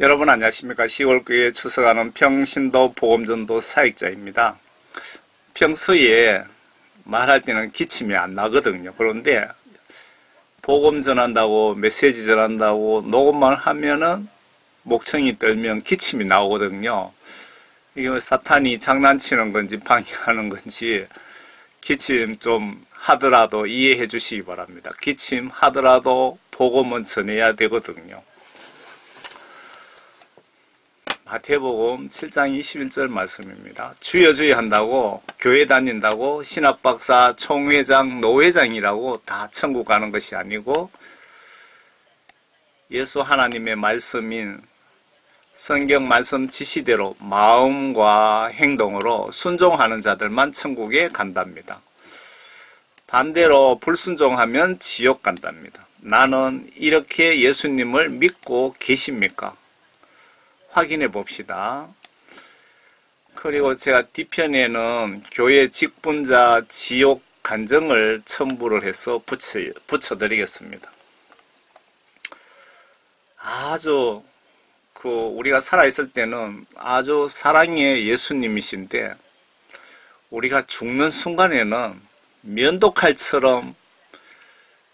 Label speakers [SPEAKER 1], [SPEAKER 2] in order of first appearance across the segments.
[SPEAKER 1] 여러분 안녕하십니까. 10월 9일에 추석하는 평신도 복음전도 사역자입니다. 평소에 말할 때는 기침이 안 나거든요. 그런데 복음 전한다고 메시지 전한다고 녹음만 하면은 목청이 떨면 기침이 나오거든요. 이거 사탄이 장난치는 건지 방해하는 건지 기침 좀 하더라도 이해해 주시기 바랍니다. 기침 하더라도 복음은 전해야 되거든요. 마태복음 7장 21절 말씀입니다. 주여 주여 한다고 교회 다닌다고 신학박사, 총회장, 노회장이라고 다 천국 가는 것이 아니고 예수 하나님의 말씀인 성경 말씀 지시대로 마음과 행동으로 순종하는 자들만 천국에 간답니다. 반대로 불순종하면 지옥 간답니다. 나는 이렇게 예수님을 믿고 계십니까? 확인해 봅시다. 그리고 제가 뒤편에는 교회 직분자 지옥 간증을 첨부를 해서 붙여드리겠습니다. 아주 우리가 살아있을 때는 아주 사랑의 예수님이신데 우리가 죽는 순간에는 면도칼처럼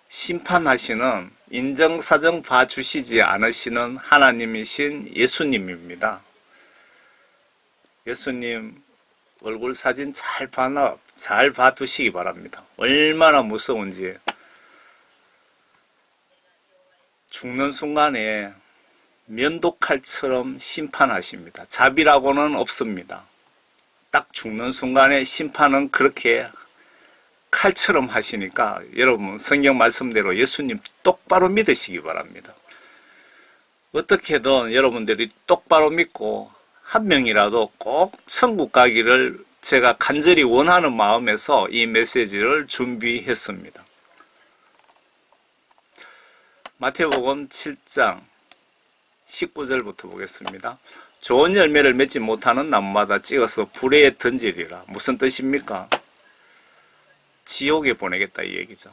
[SPEAKER 1] 심판하시는 인정사정 봐주시지 않으시는 하나님이신 예수님입니다. 예수님 얼굴 사진 잘 봐두시기 바랍니다. 얼마나 무서운지. 죽는 순간에 면도칼처럼 심판하십니다. 자비라고는 없습니다. 딱 죽는 순간에 심판은 그렇게 칼처럼 하시니까 여러분 성경 말씀대로 예수님 똑바로 믿으시기 바랍니다. 어떻게든 여러분들이 똑바로 믿고 한 명이라도 꼭 천국 가기를 제가 간절히 원하는 마음에서 이 메시지를 준비했습니다. 마태복음 7장 19절부터 보겠습니다. 좋은 열매를 맺지 못하는 나무마다 찍어서 불에 던지리라. 무슨 뜻입니까? 지옥에 보내겠다 이 얘기죠.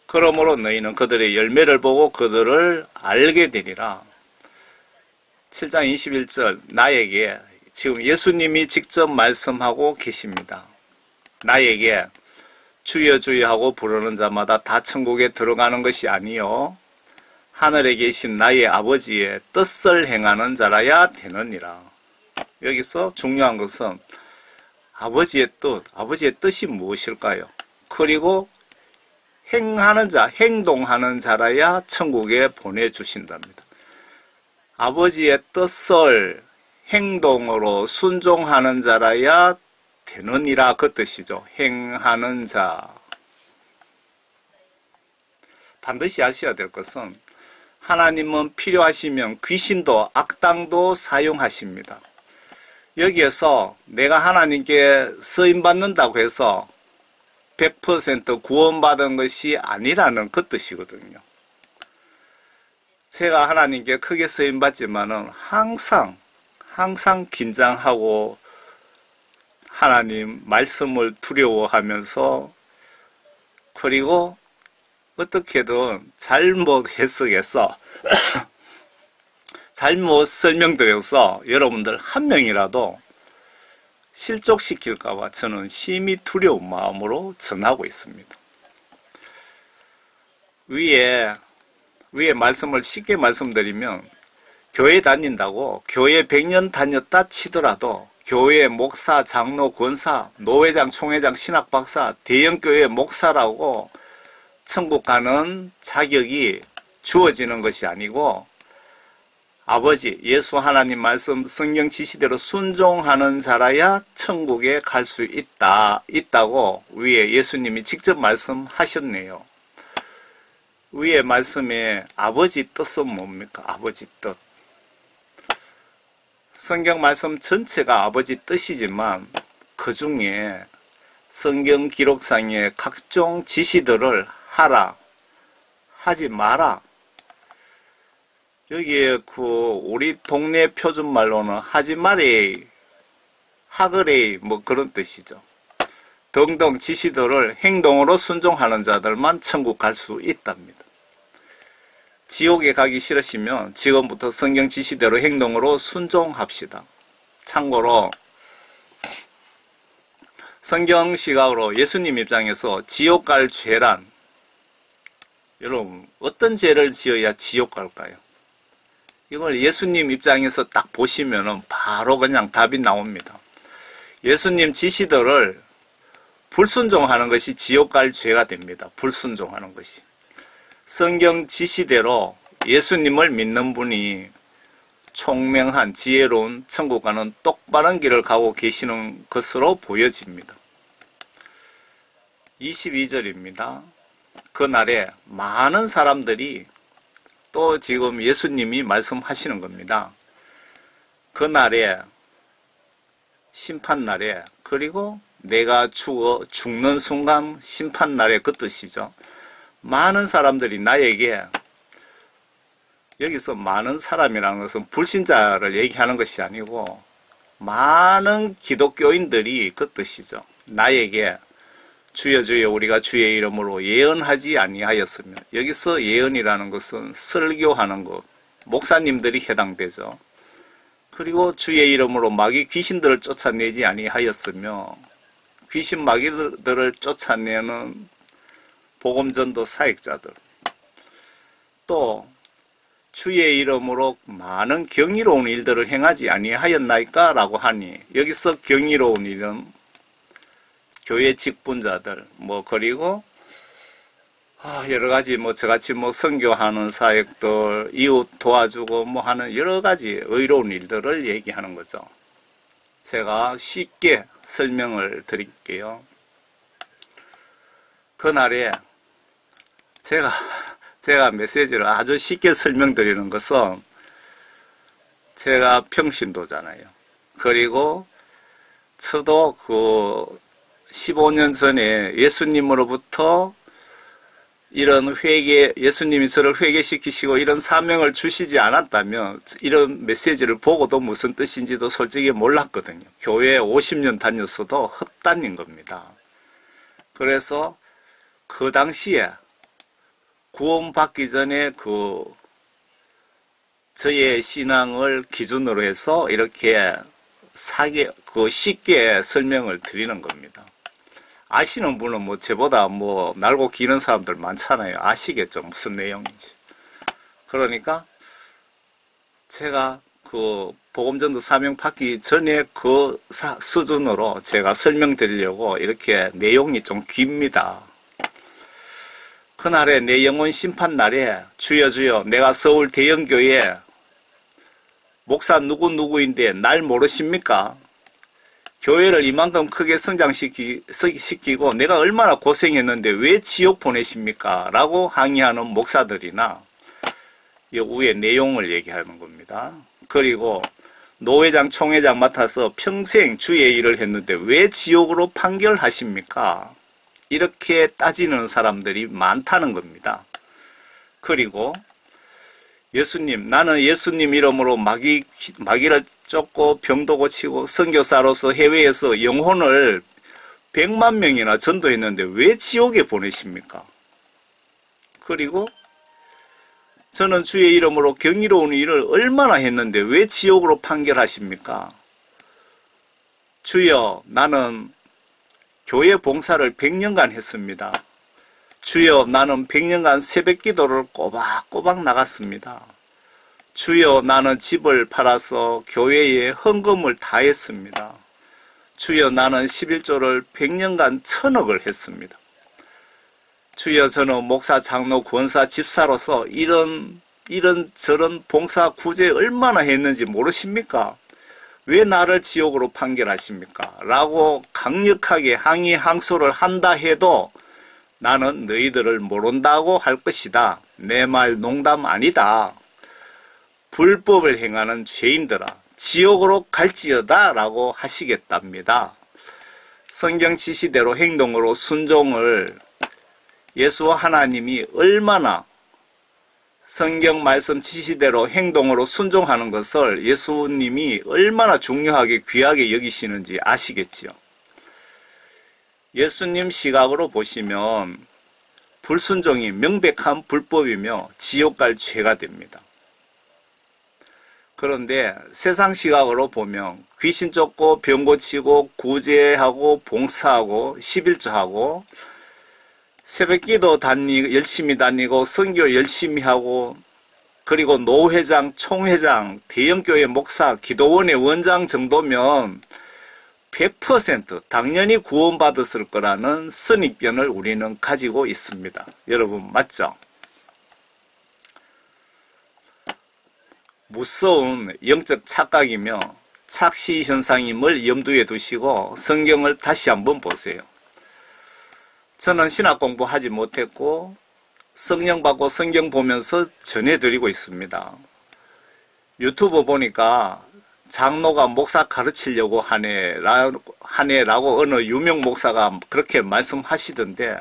[SPEAKER 1] 그러므로 너희는 그들의 열매를 보고 그들을 알게 되리라. 7장 21절 나에게 지금 예수님이 직접 말씀하고 계십니다. 나에게 주여 주여 하고 부르는 자마다 다 천국에 들어가는 것이 아니요 하늘에 계신 나의 아버지의 뜻을 행하는 자라야 되느니라. 여기서 중요한 것은 아버지의 뜻이 무엇일까요? 그리고 행하는 자, 행동하는 자라야 천국에 보내주신답니다. 아버지의 뜻을 행동으로 순종하는 자라야 되느니라 그 뜻이죠. 행하는 자. 반드시 아셔야 될 것은 하나님은 필요하시면 귀신도 악당도 사용하십니다. 여기에서 내가 하나님께 쓰임받는다고 해서 100% 구원받은 것이 아니라는 그 뜻이거든요. 제가 하나님께 크게 쓰임받지만은 항상 긴장하고 하나님 말씀을 두려워하면서 그리고 어떻게든 잘못 해석해서 잘못 설명드려서 여러분들 한 명이라도 실족시킬까봐 저는 심히 두려운 마음으로 전하고 있습니다. 위에 말씀을 쉽게 말씀드리면 교회 다닌다고 교회 100년 다녔다 치더라도 교회 목사, 장로, 권사, 노회장, 총회장, 신학박사, 대형교회 목사라고 천국 가는 자격이 주어지는 것이 아니고 아버지 예수 하나님 말씀 성경 지시대로 순종하는 자라야 천국에 갈 수 있다고 위에 예수님이 직접 말씀하셨네요. 위에 말씀에 아버지 뜻은 뭡니까? 아버지 뜻. 성경 말씀 전체가 아버지 뜻이지만 그 중에 성경 기록상의 각종 지시들을 하라, 하지 마라. 여기에 우리 동네 표준말로는 하지 말에, 하그레 뭐 그런 뜻이죠. 등등 지시들을 행동으로 순종하는 자들만 천국 갈 수 있답니다. 지옥에 가기 싫으시면 지금부터 성경 지시대로 행동으로 순종합시다. 참고로 성경 시각으로 예수님 입장에서 지옥 갈 죄란, 여러분 어떤 죄를 지어야 지옥 갈까요? 이걸 예수님 입장에서 딱 보시면은 바로 그냥 답이 나옵니다. 예수님 지시들을 불순종하는 것이 지옥 갈 죄가 됩니다. 불순종하는 것이. 성경 지시대로 예수님을 믿는 분이 총명한 지혜로운 천국 가는 똑바른 길을 가고 계시는 것으로 보여집니다. 22절입니다. 그날에 많은 사람들이, 또 지금 예수님이 말씀하시는 겁니다. 그날에, 심판날에, 그리고 내가 죽는 순간 심판날에 그 뜻이죠. 많은 사람들이 나에게, 여기서 많은 사람이라는 것은 불신자를 얘기하는 것이 아니고 많은 기독교인들이 그 뜻이죠. 나에게 주여 주여 우리가 주의 이름으로 예언하지 아니하였으며, 여기서 예언이라는 것은 설교하는 것, 목사님들이 해당되죠. 그리고 주의 이름으로 마귀 귀신들을 쫓아내지 아니하였으며, 귀신 마귀들을 쫓아내는 복음전도 사역자들, 또 주의 이름으로 많은 경이로운 일들을 행하지 아니하였나이까? 라고 하니, 여기서 경이로운 일은 교회 직분자들, 그리고 여러가지 저같이 선교하는 사역들, 이웃 도와주고 하는 여러가지 의로운 일들을 얘기하는 거죠. 제가 쉽게 설명을 드릴게요. 그날에 제가 메시지를 아주 쉽게 설명드리는 것은, 제가 평신도잖아요. 그리고 저도 15년 전에 예수님으로부터 이런 예수님이 저를 회개시키시고 이런 사명을 주시지 않았다면 이런 메시지를 보고도 무슨 뜻인지도 솔직히 몰랐거든요. 교회에 50년 다녔어도 헛다닌 겁니다. 그래서 그 당시에 구원받기 전에 저의 신앙을 기준으로 해서 이렇게 쉽게 설명을 드리는 겁니다. 아시는 분은 저보다 날고 기는 사람들 많잖아요. 아시겠죠? 무슨 내용인지. 그러니까 제가 복음전도 사명 받기 전에 그 수준으로 제가 설명드리려고 이렇게 내용이 좀 깁니다. 그날에 내 영혼 심판날에 주여 주여 내가 서울 대형교회 목사 누구인데 날 모르십니까? 교회를 이만큼 크게 성장시키고 내가 얼마나 고생했는데 왜 지옥 보내십니까? 라고 항의하는 목사들이나, 이 위에 내용을 얘기하는 겁니다. 그리고 노회장, 총회장 맡아서 평생 주의 일을 했는데 왜 지옥으로 판결하십니까? 이렇게 따지는 사람들이 많다는 겁니다. 그리고 나는 예수님 이름으로 마귀를 쫓고 병도 고치고 선교사로서 해외에서 영혼을 100만 명이나 전도했는데 왜 지옥에 보내십니까? 그리고 저는 주의 이름으로 경이로운 일을 얼마나 했는데 왜 지옥으로 판결하십니까? 주여, 나는 교회 봉사를 100년간 했습니다. 주여, 나는 100년간 새벽 기도를 꼬박꼬박 나갔습니다. 주여, 나는 집을 팔아서 교회에 헌금을 다 했습니다. 주여, 나는 11조를 100년간 1000억을 했습니다. 주여, 저는 목사, 장로, 권사, 집사로서 이런 저런 봉사 구제 얼마나 했는지 모르십니까? 왜 나를 지옥으로 판결하십니까? 라고 강력하게 항의 항소를 한다 해도 나는 너희들을 모른다고 할 것이다. 내 말 농담 아니다. 불법을 행하는 죄인들아, 지옥으로 갈지어다 라고 하시겠답니다. 성경 지시대로 행동으로 순종을 예수 하나님이 얼마나, 성경 말씀 지시대로 행동으로 순종하는 것을 예수님이 얼마나 중요하게 귀하게 여기시는지 아시겠지요. 예수님 시각으로 보시면 불순종이 명백한 불법이며 지옥 갈 죄가 됩니다. 그런데 세상 시각으로 보면 귀신 쫓고 병 고치고 구제하고 봉사하고 11조하고 새벽기도 열심히 다니고 선교 열심히 하고 그리고 노회장, 총회장, 대형교회 목사, 기도원의 원장 정도면 100% 당연히 구원받았을 거라는 선입견을 우리는 가지고 있습니다. 여러분 맞죠? 무서운 영적 착각이며 착시 현상임을 염두에 두시고 성경을 다시 한번 보세요. 저는 신학 공부하지 못했고 성령 받고 성경 보면서 전해드리고 있습니다. 유튜브 보니까 장로가 목사 가르치려고 하네라고 어느 유명 목사가 그렇게 말씀하시던데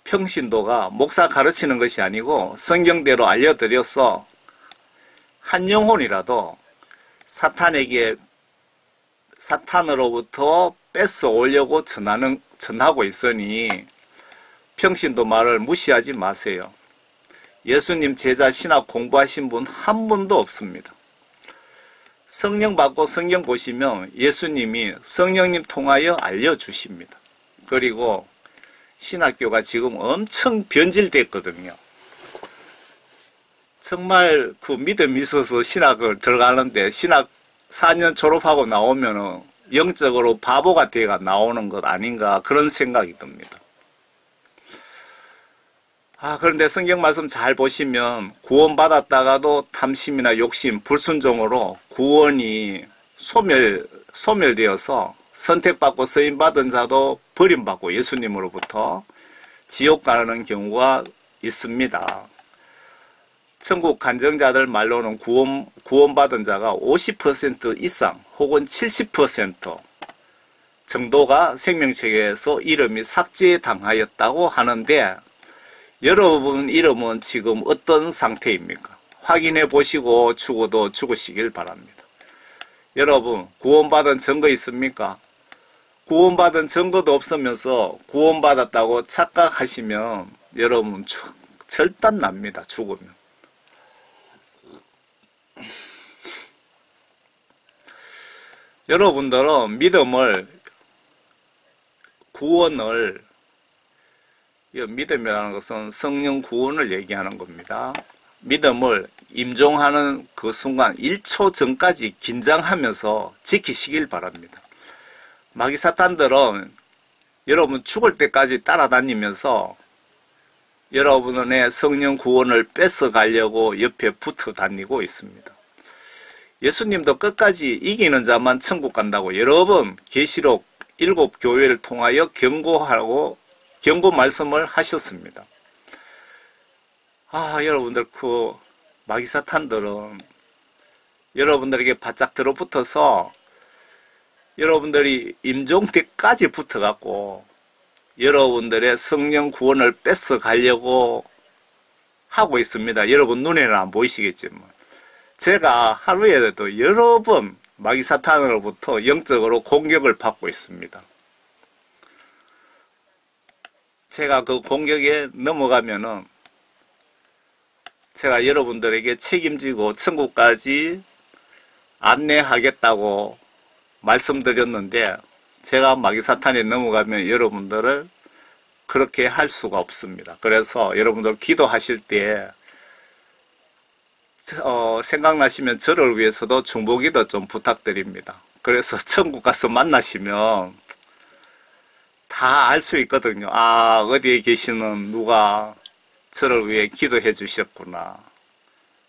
[SPEAKER 1] 평신도가 목사 가르치는 것이 아니고 성경대로 알려드려서 한 영혼이라도 사탄으로부터 뺏어 오려고 전하고 있으니 평신도 말을 무시하지 마세요. 예수님 제자 신학 공부하신 분 한 분도 없습니다. 성령 받고 성경 보시면 예수님이 성령님 통하여 알려주십니다. 그리고 신학교가 지금 엄청 변질됐거든요. 정말 그 믿음이 있어서 신학을 들어가는데 신학 4년 졸업하고 나오면은 영적으로 바보가 돼가 나오는 것 아닌가 그런 생각이 듭니다. 그런데 성경 말씀 잘 보시면 구원받았다가도 탐심이나 욕심, 불순종으로 구원이 소멸되어서 선택받고 쓰임받은 자도 버림받고 예수님으로부터 지옥 가는 경우가 있습니다. 천국 간증자들 말로는 구원받은 자가 50% 이상 혹은 70% 정도가 생명책에서 이름이 삭제당하였다고 하는데 여러분 이름은 지금 어떤 상태입니까? 확인해 보시고 죽어도 죽으시길 바랍니다. 여러분 구원받은 증거 있습니까? 구원받은 증거도 없으면서 구원받았다고 착각하시면 여러분 절단 납니다. 죽으면. 여러분들은 믿음이라는 것은 성령 구원을 얘기하는 겁니다. 믿음을 임종하는 그 순간 1초 전까지 긴장하면서 지키시길 바랍니다. 마귀 사탄들은 여러분 죽을 때까지 따라다니면서 여러분의 성령 구원을 뺏어가려고 옆에 붙어 다니고 있습니다. 예수님도 끝까지 이기는 자만 천국 간다고 여러 번 계시록 7교회를 통하여 경고 말씀을 하셨습니다. 여러분들 그 마귀 사탄들은 여러분들에게 바짝 들어붙어서 여러분들이 임종 때까지 붙어갖고 여러분들의 성령 구원을 뺏어 가려고 하고 있습니다. 여러분 눈에는 안 보이시겠지만 제가 하루에도 여러 번 마귀 사탄으로부터 영적으로 공격을 받고 있습니다. 제가 그 공격에 넘어가면은 제가 여러분들에게 책임지고 천국까지 안내하겠다고 말씀드렸는데 제가 마귀 사탄에 넘어가면 여러분들을 그렇게 할 수가 없습니다. 그래서 여러분들 기도하실 때 생각나시면 저를 위해서도 중보기도 좀 부탁드립니다. 그래서 천국 가서 만나시면 다 알 수 있거든요. 어디에 계시는 누가 저를 위해 기도해 주셨구나.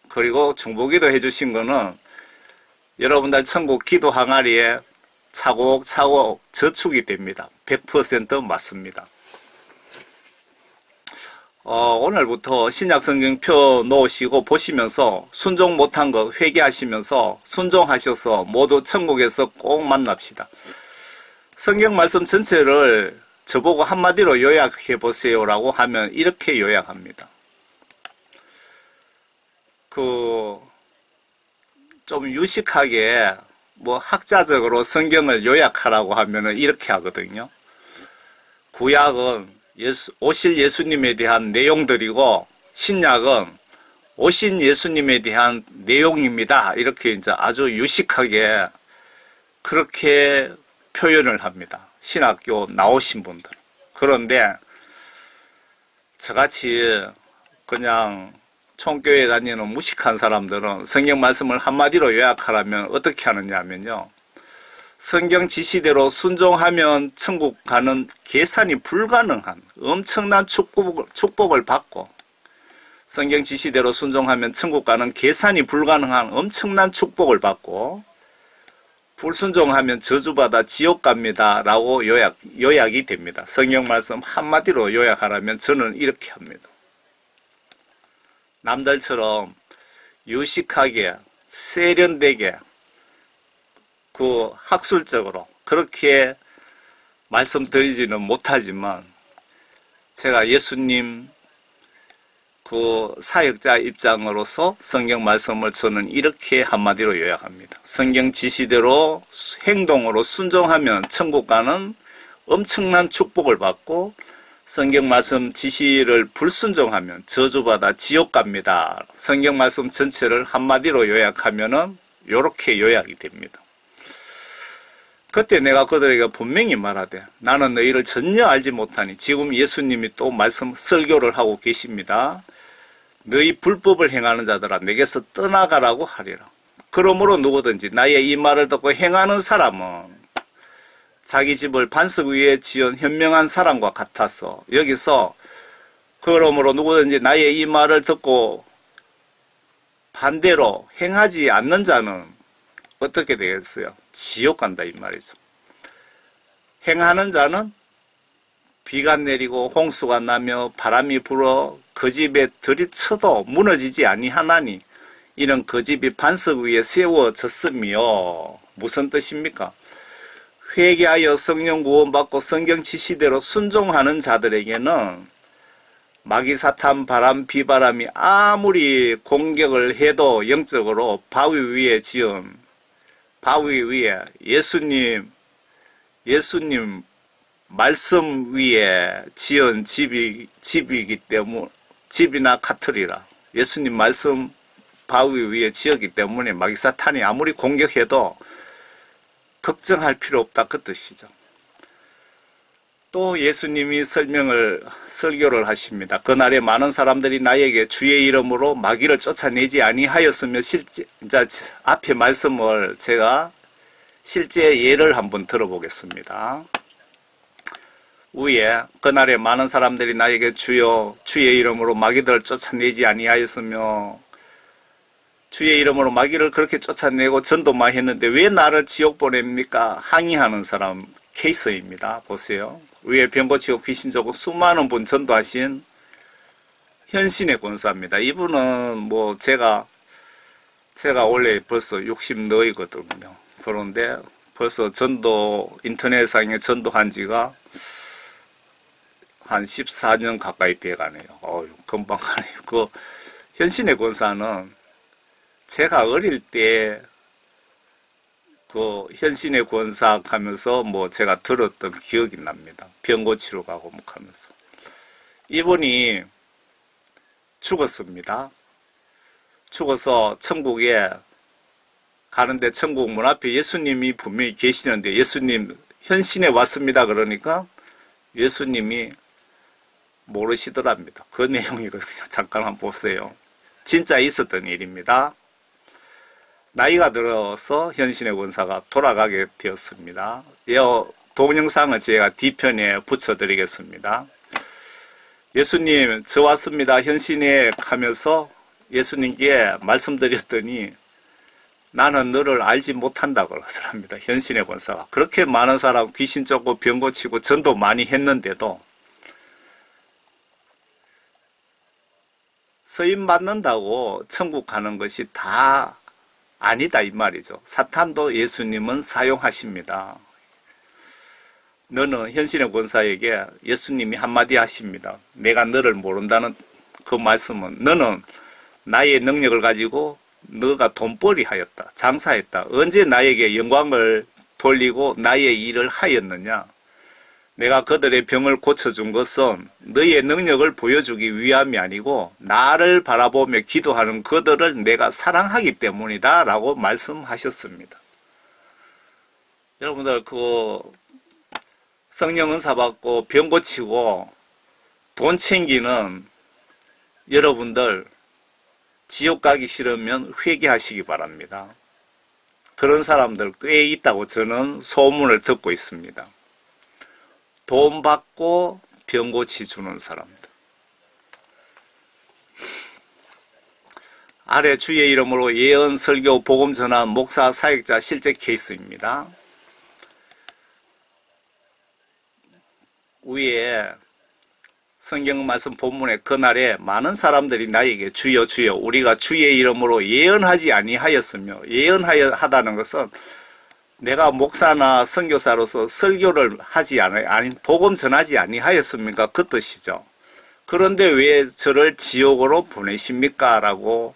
[SPEAKER 1] 그리고 중보기도 해주신 거는 여러분들 천국 기도 항아리에 차곡차곡 저축이 됩니다. 100% 맞습니다. 오늘부터 신약성경 펴 놓으시고 보시면서 순종 못한 거 회개하시면서 순종하셔서 모두 천국에서 꼭 만납시다. 성경 말씀 전체를 저보고 한마디로 요약해 보세요 라고 하면 이렇게 요약합니다. 좀 유식하게 학자적으로 성경을 요약하라고 하면은 이렇게 하거든요. 구약은 오실 예수님에 대한 내용들이고 신약은 오신 예수님에 대한 내용입니다. 이렇게 이제 아주 유식하게 그렇게 표현을 합니다. 신학교 나오신 분들. 그런데 저같이 그냥 총교회 다니는 무식한 사람들은 성경 말씀을 한마디로 요약하라면 어떻게 하느냐 하면요. 성경 지시대로 순종하면 천국 가는 계산이 불가능한 엄청난 축복을 받고 성경 지시대로 순종하면 천국 가는 계산이 불가능한 엄청난 축복을 받고 불순종하면 저주받아 지옥 갑니다 라고 요약이 됩니다. 성경 말씀 한마디로 요약하라면 저는 이렇게 합니다. 남들처럼 유식하게 세련되게 그 학술적으로 그렇게 말씀드리지는 못하지만 제가 예수님 그 사역자 입장으로서 성경 말씀을 저는 이렇게 한마디로 요약합니다. 성경 지시대로 행동으로 순종하면 천국 가는 엄청난 축복을 받고 성경 말씀 지시를 불순종하면 저주받아 지옥 갑니다. 성경 말씀 전체를 한마디로 요약하면은 요렇게 요약이 됩니다. 그때 내가 그들에게 분명히 말하되 나는 너희를 전혀 알지 못하니 지금 예수님이 또 말씀 설교를 하고 계십니다. 너희 불법을 행하는 자들아 내게서 떠나가라고 하리라. 그러므로 누구든지 나의 이 말을 듣고 행하는 사람은 자기 집을 반석 위에 지은 현명한 사람과 같아서 여기서 그러므로 누구든지 나의 이 말을 듣고 반대로 행하지 않는 자는 어떻게 되겠어요? 지옥 간다 이 말이죠. 행하는 자는 비가 내리고 홍수가 나며 바람이 불어 그 집에 들이쳐도 무너지지 아니하나니 이는 그 집이 반석 위에 세워졌으며 무슨 뜻입니까? 회개하여 성령 구원받고 성경 지시대로 순종하는 자들에게는 마귀 사탄 바람 비바람이 아무리 공격을 해도 영적으로 바위 위에 지은 바위 위에 예수님 말씀 위에 지은 집이기 때문에 집이나 같으리라. 예수님 말씀 바위 위에 지었기 때문에 마귀 사탄이 아무리 공격해도 걱정할 필요 없다 그 뜻이죠. 또 예수님이 설교를 하십니다. 그날에 많은 사람들이 나에게 주의 이름으로 마귀를 쫓아내지 아니하였으며 실제 이제 앞에 말씀을 제가 실제 예를 한번 들어보겠습니다. 위에 그날에 많은 사람들이 나에게 주여 주의 이름으로 마귀들을 쫓아내지 아니하였으며 주의 이름으로 마귀를 그렇게 쫓아내고 전도 많이 했는데 왜 나를 지옥 보냅니까? 항의하는 사람 케이스입니다. 보세요. 위에 병 고치고 귀신 쫓고 수많은 분 전도하신 현신의 권사입니다. 이분은 뭐 제가 원래 벌써 60 너이거든요. 그런데 벌써 인터넷상에 전도한 지가 한 14년 가까이 돼가네요. 금방 가네요. 그 현신의 권사는 제가 어릴 때 그 현신의 권사 하면서 뭐 제가 들었던 기억이 납니다. 병 고치러 가고 뭐 하면서. 이분이 죽었습니다. 죽어서 천국에 가는데 천국 문 앞에 예수님이 분명히 계시는데 예수님 현신에 왔습니다. 그러니까 예수님이 모르시더랍니다. 그 내용이거든요. 잠깐 한번 보세요. 진짜 있었던 일입니다. 나이가 들어서 현신의 권사가 돌아가게 되었습니다. 이 동영상을 제가 뒤편에 붙여드리겠습니다. 예수님 저 왔습니다. 현신에 하면서 예수님께 말씀드렸더니 나는 너를 알지 못한다고 그러더랍니다. 현신의 권사가. 그렇게 많은 사람 귀신 쫓고 병 고치고 전도 많이 했는데도 서임 받는다고 천국 가는 것이 다 아니다 이 말이죠. 사탄도 예수님은 사용하십니다. 너는 현신의 권사에게 예수님이 한마디 하십니다. 내가 너를 모른다는 그 말씀은 너는 나의 능력을 가지고 너가 돈벌이 하였다. 장사했다. 언제 나에게 영광을 돌리고 나의 일을 하였느냐. 내가 그들의 병을 고쳐준 것은 너희의 능력을 보여주기 위함이 아니고 나를 바라보며 기도하는 그들을 내가 사랑하기 때문이다 라고 말씀하셨습니다. 여러분들 성령 은사 받고 병 고치고 돈 챙기는 여러분들 지옥 가기 싫으면 회개하시기 바랍니다. 그런 사람들 꽤 있다고 저는 소문을 듣고 있습니다. 돈 받고 병 고치 주는 사람들. 아래 주의 이름으로 예언, 설교, 복음 전한 목사, 사역자 실제 케이스입니다. 위에 성경 말씀 본문에 그날에 많은 사람들이 나에게 주여 주여 우리가 주의 이름으로 예언하지 아니하였으며, 예언하다는 것은 내가 목사나 선교사로서 설교를 하지 아니 복음 전하지 아니하였습니까? 그 뜻이죠. 그런데 왜 저를 지옥으로 보내십니까? 라고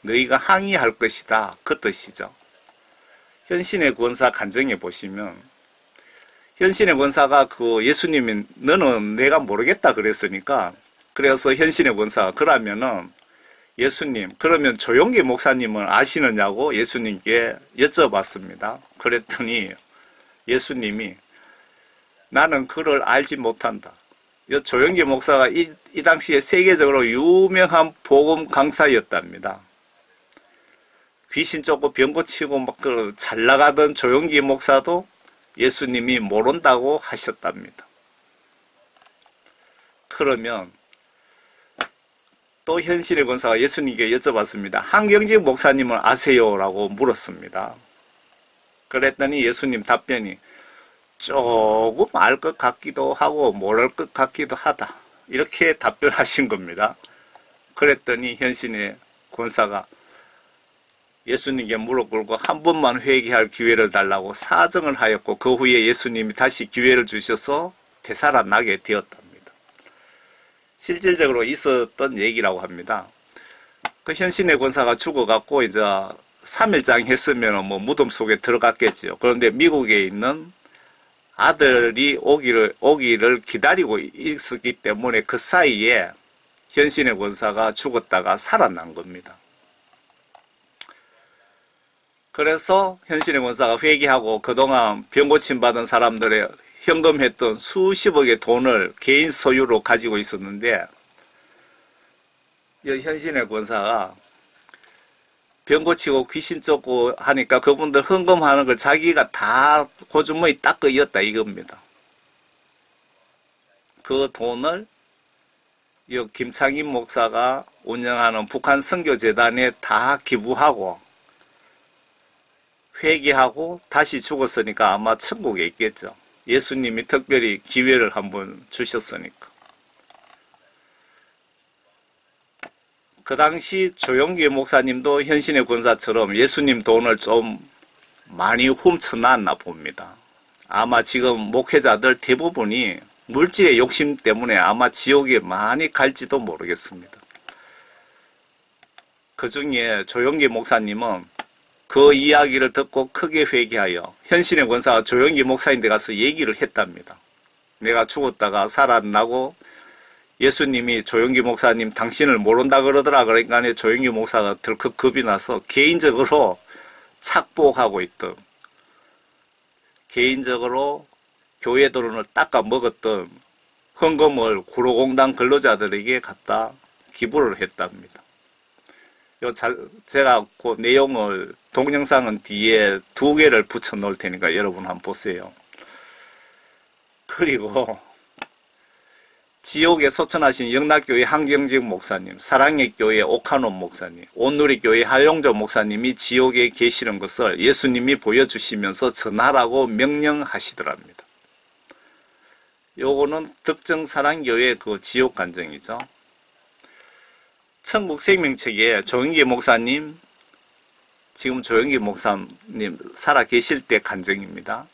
[SPEAKER 1] 너희가 항의할 것이다. 그 뜻이죠. 현신의 권사 간증해 보시면 현신의 권사가 예수님이 너는 내가 모르겠다 그랬으니까, 그래서 현신의 권사가 그러면은 예수님, 그러면 조용기 목사님은 아시느냐고 예수님께 여쭤봤습니다. 그랬더니 예수님이 나는 그를 알지 못한다. 조용기 목사가 이 당시에 세계적으로 유명한 복음 강사였답니다. 귀신 쫓고 병 고치고 막 잘 나가던 조용기 목사도 예수님이 모른다고 하셨답니다. 그러면 또 현신의 권사가 예수님께 여쭤봤습니다. 한경직 목사님을 아세요? 라고 물었습니다. 그랬더니 예수님 답변이 조금 알 것 같기도 하고 모를 것 같기도 하다. 이렇게 답변하신 겁니다. 그랬더니 현신의 권사가 예수님께 무릎 꿇고 한 번만 회개할 기회를 달라고 사정을 하였고, 그 후에 예수님이 다시 기회를 주셔서 되살아나게 되었답니다. 실질적으로 있었던 얘기라고 합니다. 그 현신의 권사가 죽어갖고 이제 3일장 했으면 무덤 속에 들어갔겠지요. 그런데 미국에 있는 아들이 오기를 기다리고 있었기 때문에 그 사이에 현신의 권사가 죽었다가 살아난 겁니다. 그래서 현신의 권사가 회개하고 그동안 병 고침 받은 사람들의 현금했던 수십억의 돈을 개인 소유로 가지고 있었는데, 이 현신의 권사가 병 고치고 귀신 쫓고 하니까 그분들 헌금하는 걸 자기가 다 고주머니 닦으였다 이겁니다. 그 돈을 이 김창인 목사가 운영하는 북한 선교재단에 다 기부하고 회개하고 다시 죽었으니까 아마 천국에 있겠죠. 예수님이 특별히 기회를 한번 주셨으니까. 그 당시 조용기 목사님도 현신의 권사처럼 예수님 돈을 좀 많이 훔쳐놨나 봅니다. 아마 지금 목회자들 대부분이 물질의 욕심 때문에 아마 지옥에 많이 갈지도 모르겠습니다. 그 중에 조용기 목사님은 그 이야기를 듣고 크게 회개하여 현신의 권사가 조용기 목사인데 가서 얘기를 했답니다. 내가 죽었다가 살아나고 예수님이 조용기 목사님 당신을 모른다 그러더라. 그러니까 조용기 목사가 덜컥 겁이 나서 개인적으로 착복하고 있던, 개인적으로 교회 돈을 닦아 먹었던 헌금을 구로공단 근로자들에게 갖다 기부를 했답니다. 제가 그 내용을 동영상은 뒤에 2개를 붙여 놓을 테니까 여러분 한번 보세요. 그리고 지옥에 소천하신 영락교회 한경직 목사님, 사랑의 교회 오카논 목사님, 온누리교회 하용조 목사님이 지옥에 계시는 것을 예수님이 보여주시면서 전하라고 명령하시더랍니다. 요거는 덕정 사랑교회 그 지옥 간증이죠. 천국 생명책에 조영기 목사님, 지금 조영기 목사님 살아 계실 때 간증입니다.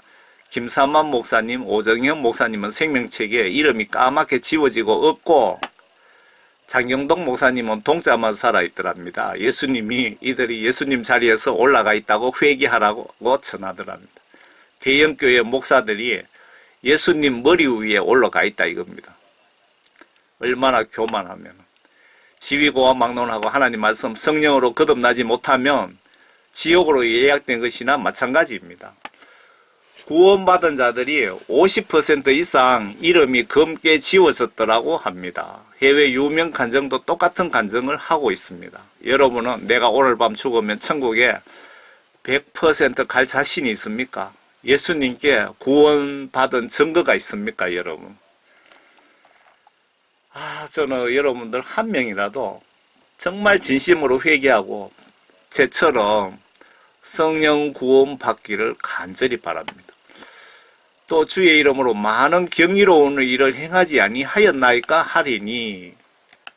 [SPEAKER 1] 김삼만 목사님, 오정현 목사님은 생명책에 이름이 까맣게 지워지고 없고, 장경동 목사님은 동자만 살아있더랍니다. 예수님이 이들이 예수님 자리에서 올라가 있다고 회개하라고 전하더랍니다. 대형교회 목사들이 예수님 머리 위에 올라가 있다 이겁니다. 얼마나 교만하면. 지위고와 막론하고 하나님 말씀 성령으로 거듭나지 못하면 지옥으로 예약된 것이나 마찬가지입니다. 구원받은 자들이 50% 이상 이름이 검게 지워졌더라고 합니다. 해외 유명 간증도 똑같은 간증을 하고 있습니다. 여러분은 내가 오늘 밤 죽으면 천국에 100% 갈 자신이 있습니까? 예수님께 구원받은 증거가 있습니까, 여러분? 저는 여러분들 한 명이라도 정말 진심으로 회개하고 제처럼 성령 구원 받기를 간절히 바랍니다. 또 주의 이름으로 많은 경이로운 일을 행하지 아니하였나이까 하리니,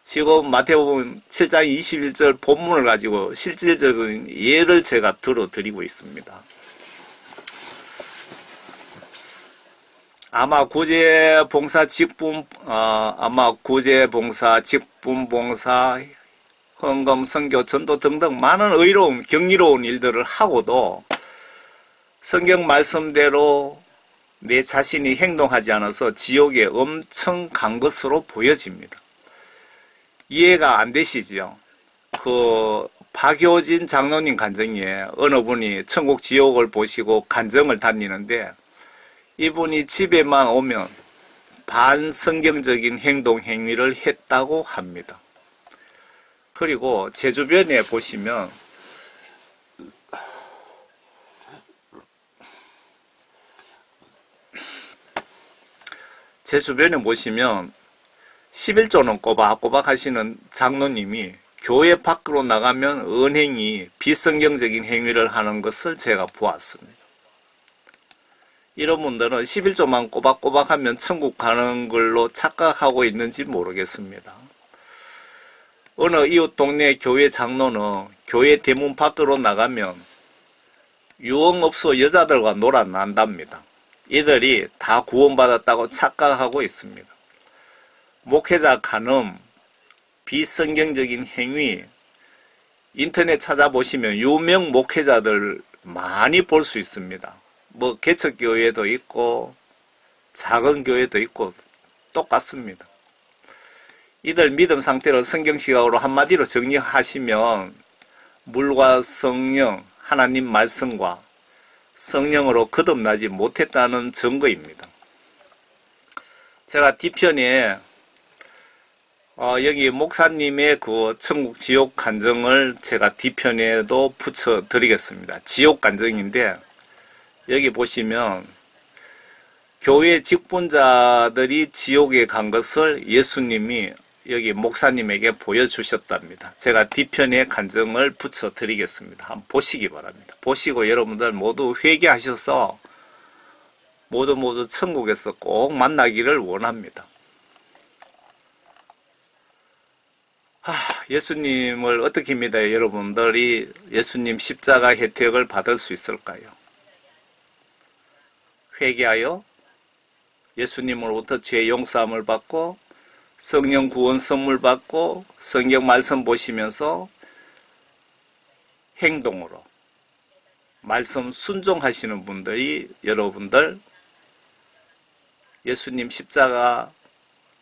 [SPEAKER 1] 지금 마태복음 7장 21절 본문을 가지고 실질적인 예를 제가 들어드리고 있습니다. 아마 구제봉사, 직분봉사, 헌금, 선교, 전도 등등 많은 의로운, 경이로운 일들을 하고도 성경 말씀대로 내 자신이 행동하지 않아서 지옥에 엄청 간 것으로 보여집니다. 이해가 안 되시지요? 박효진 장로님 간증에 어느 분이 천국 지옥을 보시고 간증을 다니는데, 이분이 집에만 오면 반성경적인 행동 행위를 했다고 합니다. 그리고 제 주변에 보시면 제 주변에 보시면 11조는 꼬박꼬박 하시는 장로님이 교회 밖으로 나가면 은행이 비성경적인 행위를 하는 것을 제가 보았습니다. 이런 분들은 11조만 꼬박꼬박 하면 천국 가는 걸로 착각하고 있는지 모르겠습니다. 어느 이웃 동네 교회 장로는 교회 대문 밖으로 나가면 유흥업소 여자들과 놀아난답니다. 이들이 다 구원받았다고 착각하고 있습니다. 목회자 간음, 비성경적인 행위, 인터넷 찾아보시면 유명 목회자들 많이 볼 수 있습니다. 개척교회도 있고 작은 교회도 있고 똑같습니다. 이들 믿음 상태를 성경시각으로 한마디로 정리하시면 물과 성령, 하나님 말씀과 성령으로 거듭나지 못했다는 증거입니다. 제가 뒤편에 여기 목사님의 그 천국 지옥 간증을 제가 뒤편에도 붙여 드리겠습니다. 지옥 간증인데, 여기 보시면 교회 직분자들이 지옥에 간 것을 예수님이 여기 목사님에게 보여주셨답니다. 제가 뒤편에 간증을 붙여 드리겠습니다. 한번 보시기 바랍니다. 보시고 여러분들 모두 회개하셔서 모두 천국에서 꼭 만나기를 원합니다. 예수님을 어떻게 믿어야 여러분들이 예수님 십자가 혜택을 받을 수 있을까요? 회개하여 예수님으로부터 죄 용서함을 받고 성령 구원 선물 받고 성경 말씀 보시면서 행동으로 말씀 순종하시는 분들이 여러분들 예수님 십자가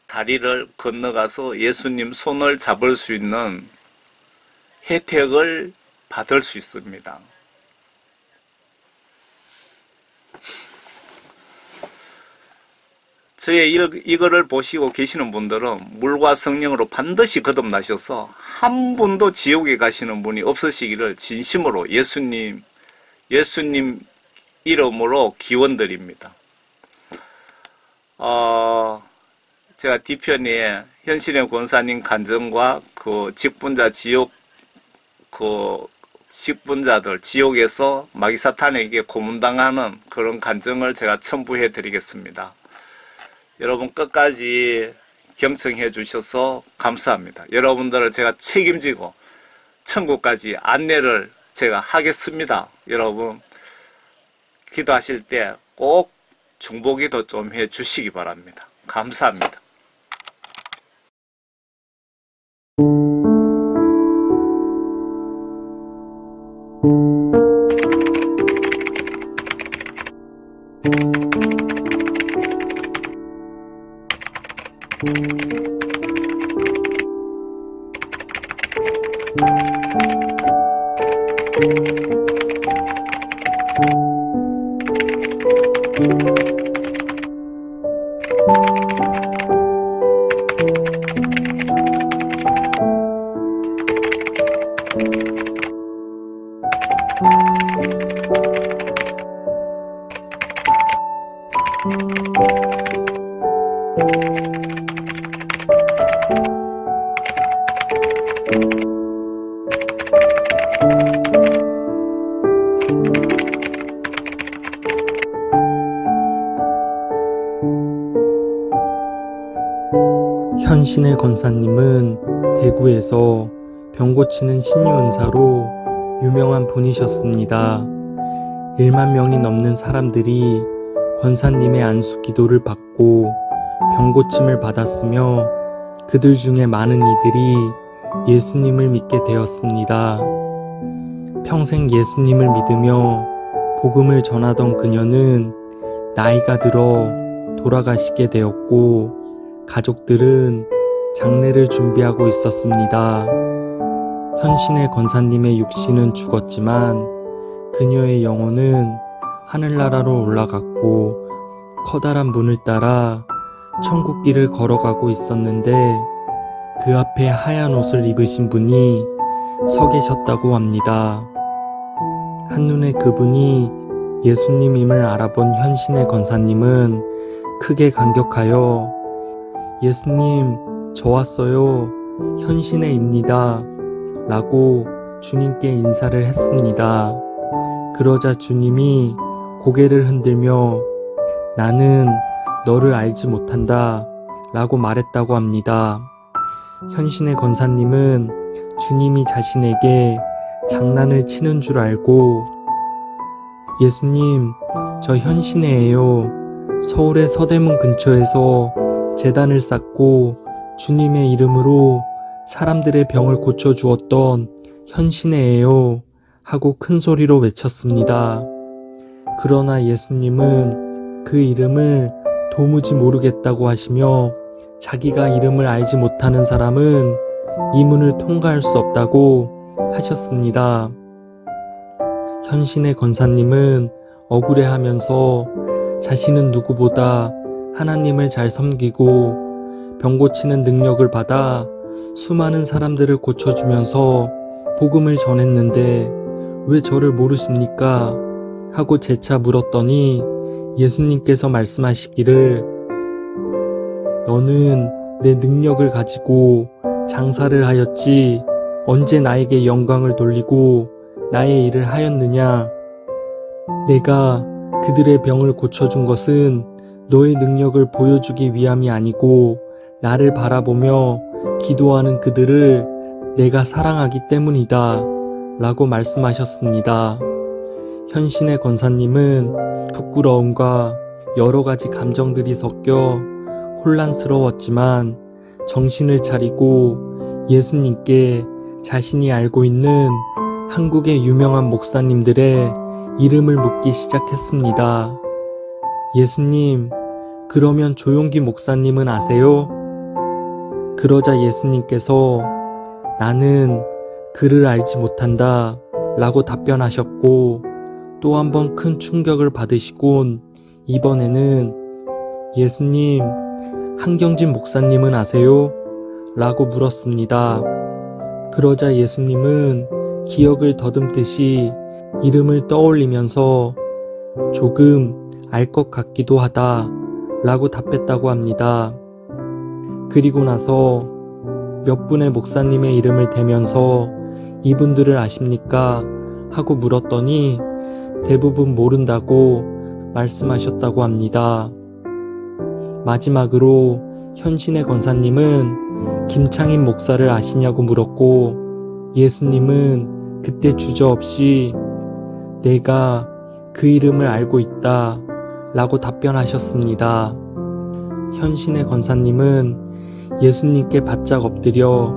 [SPEAKER 1] 다리를 건너가서 예수님 손을 잡을 수 있는 혜택을 받을 수 있습니다. 저의 이거를 보시고 계시는 분들은 물과 성령으로 반드시 거듭나셔서 한 분도 지옥에 가시는 분이 없으시기를 진심으로 예수님 이름으로 기원드립니다. 제가 뒤편에 현신의 권사님 간증과 그 직분자 지옥 직분자들 지옥에서 마귀사탄에게 고문당하는 그런 간증을 제가 첨부해 드리겠습니다. 여러분 끝까지 경청해 주셔서 감사합니다. 여러분들을 제가 책임지고 천국까지 안내를 제가 하겠습니다. 여러분 기도하실 때 꼭 중보기도 좀 해 주시기 바랍니다. 감사합니다.
[SPEAKER 2] 현신의 권사님은 대구에서 병 고치는 신유은사로 유명한 분이셨습니다. 1만 명이 넘는 사람들이 권사님의 안수 기도를 받고 병 고침을 받았으며 그들 중에 많은 이들이 예수님을 믿게 되었습니다. 평생 예수님을 믿으며 복음을 전하던 그녀는 나이가 들어 돌아가시게 되었고 가족들은 장례를 준비하고 있었습니다. 현신의 권사님의 육신은 죽었지만 그녀의 영혼은 하늘나라로 올라갔고 커다란 문을 따라 천국길을 걸어가고 있었는데 그 앞에 하얀 옷을 입으신 분이 서 계셨다고 합니다. 한눈에 그분이 예수님임을 알아본 현신의 권사님은 크게 감격하여 예수님, 저 왔어요. 현신의입니다. 라고 주님께 인사를 했습니다. 그러자 주님이 고개를 흔들며 나는 너를 알지 못한다 라고 말했다고 합니다. 현신의 권사님은 주님이 자신에게 장난을 치는 줄 알고 예수님, 저 현신의예요. 서울의 서대문 근처에서 제단을 쌓고 주님의 이름으로 사람들의 병을 고쳐주었던 현신의예요 하고 큰 소리로 외쳤습니다. 그러나 예수님은 그 이름을 도무지 모르겠다고 하시며 자기가 이름을 알지 못하는 사람은 이 문을 통과할 수 없다고 하셨습니다. 현신의 권사님은 억울해하면서 자신은 누구보다 하나님을 잘 섬기고 병 고치는 능력을 받아 수많은 사람들을 고쳐주면서 복음을 전했는데 왜 저를 모르십니까? 하고 재차 물었더니 예수님께서 말씀하시기를 너는 내 능력을 가지고 장사를 하였지 언제 나에게 영광을 돌리고 나의 일을 하였느냐? 내가 그들의 병을 고쳐준 것은 너의 능력을 보여주기 위함이 아니고 나를 바라보며 기도하는 그들을 내가 사랑하기 때문이다 라고 말씀하셨습니다. 현신의 권사님은 부끄러움과 여러 가지 감정들이 섞여 혼란스러웠지만 정신을 차리고 예수님께 자신이 알고 있는 한국의 유명한 목사님들의 이름을 묻기 시작했습니다. 예수님, 그러면 조용기 목사님은 아세요? 그러자 예수님께서 나는 그를 알지 못한다 라고 답변하셨고 또 한 번 큰 충격을 받으시곤 이번에는 예수님, 한경진 목사님은 아세요? 라고 물었습니다. 그러자 예수님은 기억을 더듬듯이 이름을 떠올리면서 조금 알 것 같기도 하다 라고 답했다고 합니다. 그리고 나서 몇 분의 목사님의 이름을 대면서 이분들을 아십니까? 하고 물었더니 대부분 모른다고 말씀하셨다고 합니다. 마지막으로 현신의 권사님은 김창인 목사를 아시냐고 물었고 예수님은 그때 주저없이 내가 그 이름을 알고 있다 라고 답변하셨습니다. 현신의 권사님은 예수님께 바짝 엎드려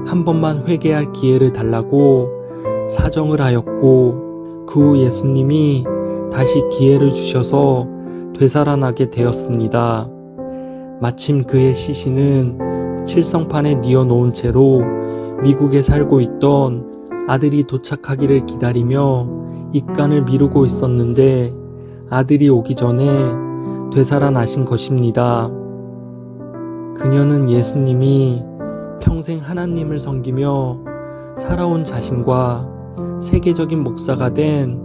[SPEAKER 2] 한 번만 회개할 기회를 달라고 사정을 하였고 그 후 예수님이 다시 기회를 주셔서 되살아나게 되었습니다. 마침 그의 시신은 칠성판에 뉘어놓은 채로 미국에 살고 있던 아들이 도착하기를 기다리며 입간을 미루고 있었는데 아들이 오기 전에 되살아나신 것입니다. 그녀는 예수님이 평생 하나님을 섬기며 살아온 자신과 세계적인 목사가 된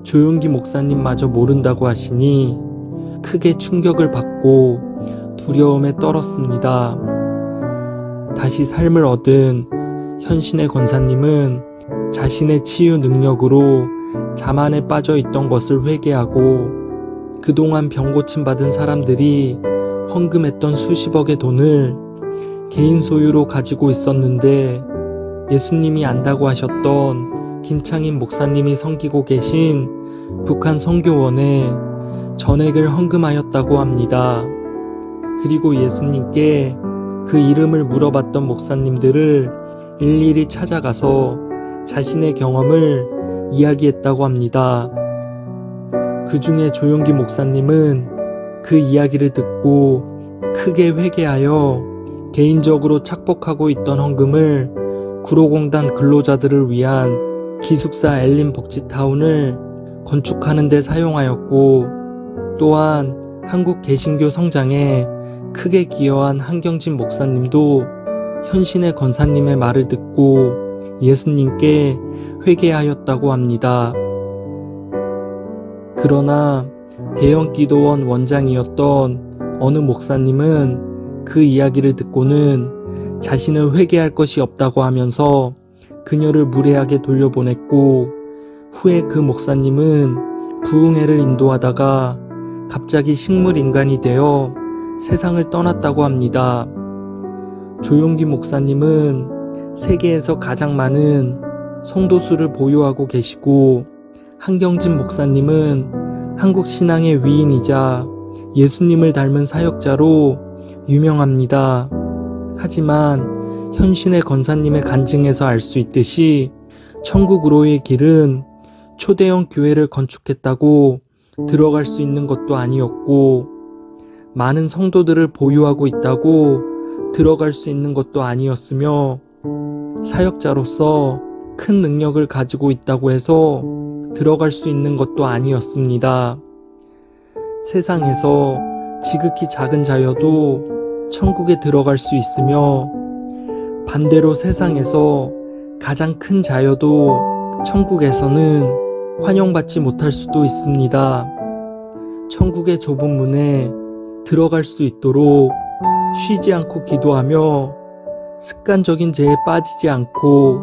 [SPEAKER 2] 조용기 목사님마저 모른다고 하시니 크게 충격을 받고 두려움에 떨었습니다. 다시 삶을 얻은 현신의 권사님은 자신의 치유 능력으로 자만에 빠져 있던 것을 회개하고 그동안 병 고침 받은 사람들이 헌금했던 수십억의 돈을 개인 소유로 가지고 있었는데 예수님이 안다고 하셨던 김창인 목사님이 섬기고 계신 북한 선교원에 전액을 헌금하였다고 합니다. 그리고 예수님께 그 이름을 물어봤던 목사님들을 일일이 찾아가서 자신의 경험을 이야기했다고 합니다. 그 중에 조용기 목사님은 그 이야기를 듣고 크게 회개하여 개인적으로 착복하고 있던 헌금을 구로공단 근로자들을 위한 기숙사 엘린 복지타운을 건축하는 데 사용하였고, 또한 한국 개신교 성장에 크게 기여한 한경진 목사님도 현신의 권사님의 말을 듣고 예수님께 회개하였다고 합니다. 그러나 대형 기도원 원장이었던 어느 목사님은 그 이야기를 듣고는 자신은 회개할 것이 없다고 하면서 그녀를 무례하게 돌려보냈고, 후에 그 목사님은 부흥회를 인도하다가 갑자기 식물인간이 되어 세상을 떠났다고 합니다. 조용기 목사님은 세계에서 가장 많은 성도수를 보유하고 계시고, 한경진 목사님은 한국 신앙의 위인이자 예수님을 닮은 사역자로 유명합니다. 하지만 현신의 권사님의 간증에서 알 수 있듯이 천국으로의 길은 초대형 교회를 건축했다고 들어갈 수 있는 것도 아니었고, 많은 성도들을 보유하고 있다고 들어갈 수 있는 것도 아니었으며, 사역자로서 큰 능력을 가지고 있다고 해서 들어갈 수 있는 것도 아니었습니다. 세상에서 지극히 작은 자여도 천국에 들어갈 수 있으며, 반대로 세상에서 가장 큰 자여도 천국에서는 환영받지 못할 수도 있습니다. 천국의 좁은 문에 들어갈 수 있도록 쉬지 않고 기도하며 습관적인 죄에 빠지지 않고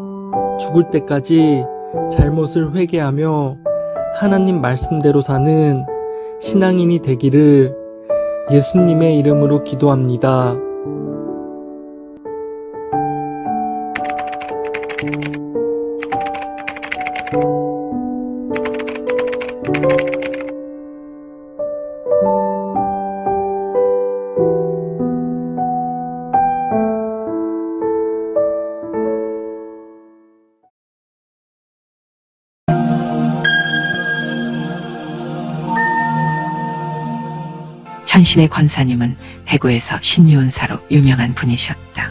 [SPEAKER 2] 죽을 때까지 잘못을 회개하며 하나님 말씀대로 사는 신앙인이 되기를 예수님의 이름으로 기도합니다.
[SPEAKER 3] 현신의 권사님은 대구에서 신유은사로 유명한 분이셨다.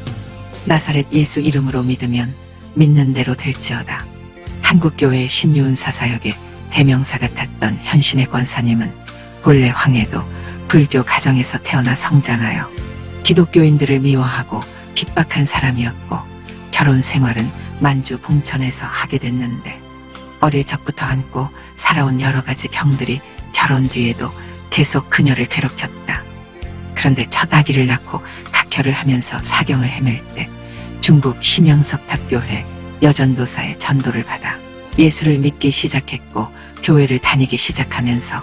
[SPEAKER 3] 나사렛 예수 이름으로 믿으면 믿는 대로 될지어다. 한국교회의 신유은사 사역의 대명사 같았던 현신의 권사님은 본래 황해도 불교 가정에서 태어나 성장하여 기독교인들을 미워하고 핍박한 사람이었고, 결혼 생활은 만주 봉천에서 하게 됐는데, 어릴 적부터 안고 살아온 여러 가지 병들이 결혼 뒤에도 계속 그녀를 괴롭혔다. 그런데 첫 아기를 낳고 각혈을 하면서 사경을 헤맬 때 중국 심영석탑교회 여전도사의 전도를 받아 예수를 믿기 시작했고, 교회를 다니기 시작하면서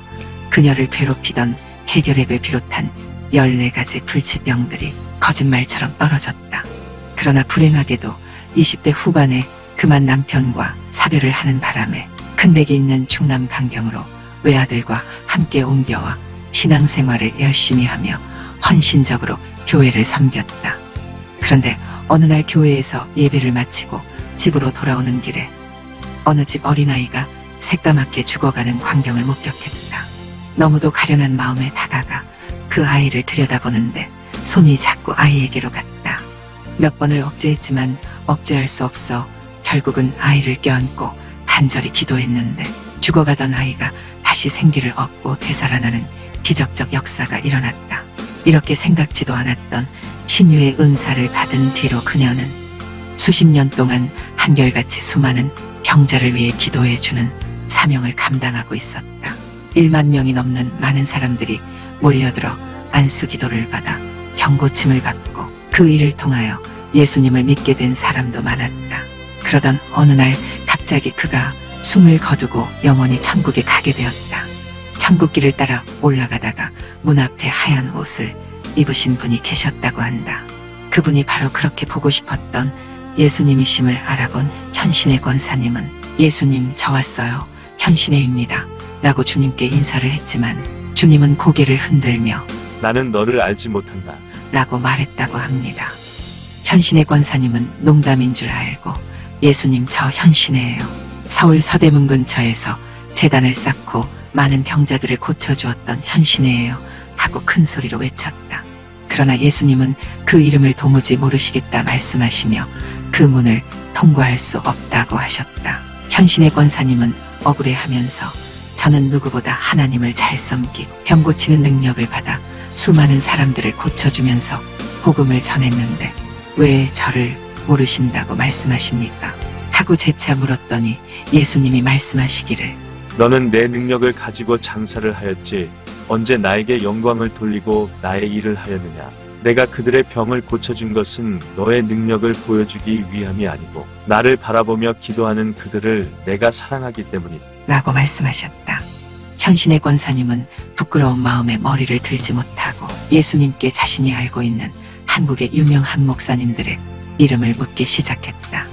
[SPEAKER 3] 그녀를 괴롭히던 해결액을 비롯한 14가지 불치병들이 거짓말처럼 떨어졌다. 그러나 불행하게도 20대 후반에 그만 남편과 사별을 하는 바람에 큰댁이 있는 충남 강경으로 외아들과 함께 옮겨와 신앙생활을 열심히 하며 헌신적으로 교회를 섬겼다. 그런데 어느 날 교회에서 예배를 마치고 집으로 돌아오는 길에 어느 집 어린아이가 새까맣게 죽어가는 광경을 목격했다. 너무도 가련한 마음에 다가가 그 아이를 들여다보는데 손이 자꾸 아이에게로 갔다. 몇 번을 억제했지만 억제할 수 없어 결국은 아이를 껴안고 간절히 기도했는데 죽어가던 아이가 다시 생기를 얻고 되살아나는 기적적 역사가 일어났다. 이렇게 생각지도 않았던 신유의 은사를 받은 뒤로 그녀는 수십 년 동안 한결같이 수많은 병자를 위해 기도해주는 사명을 감당하고 있었다. 1만 명이 넘는 많은 사람들이 몰려들어 안수 기도를 받아 병고침을 받고 그 일을 통하여 예수님을 믿게 된 사람도 많았다. 그러던 어느 날 갑자기 그가 숨을 거두고 영원히 천국에 가게 되었다. 천국길을 따라 올라가다가 문 앞에 하얀 옷을 입으신 분이 계셨다고 한다. 그분이 바로 그렇게 보고 싶었던 예수님이심을 알아본 현신의 권사님은 예수님 저 왔어요. 현신의입니다. 라고 주님께 인사를 했지만 주님은 고개를 흔들며
[SPEAKER 4] 나는 너를 알지 못한다.
[SPEAKER 3] 라고 말했다고 합니다. 현신의 권사님은 농담인 줄 알고 예수님 저 현신이에요. 서울 서대문 근처에서 재단을 쌓고 많은 병자들을 고쳐주었던 현신이에요. 하고 큰 소리로 외쳤다. 그러나 예수님은 그 이름을 도무지 모르시겠다 말씀하시며 그 문을 통과할 수 없다고 하셨다. 현신의 권사님은 억울해하면서 저는 누구보다 하나님을 잘 섬기고 병 고치는 능력을 받아 수많은 사람들을 고쳐주면서 복음을 전했는데 왜 저를 모르신다고 말씀하십니까? 하고 재차 물었더니 예수님이 말씀하시기를
[SPEAKER 4] 너는 내 능력을 가지고 장사를 하였지 언제 나에게 영광을 돌리고 나의 일을 하였느냐. 내가 그들의 병을 고쳐준 것은 너의 능력을 보여주기 위함이 아니고 나를 바라보며 기도하는 그들을 내가 사랑하기 때문이다.
[SPEAKER 3] 라고 말씀하셨다. 현신의 권사님은 부끄러운 마음에 머리를 들지 못하고 예수님께 자신이 알고 있는 한국의 유명한 목사님들의 이름을 묻기 시작했다.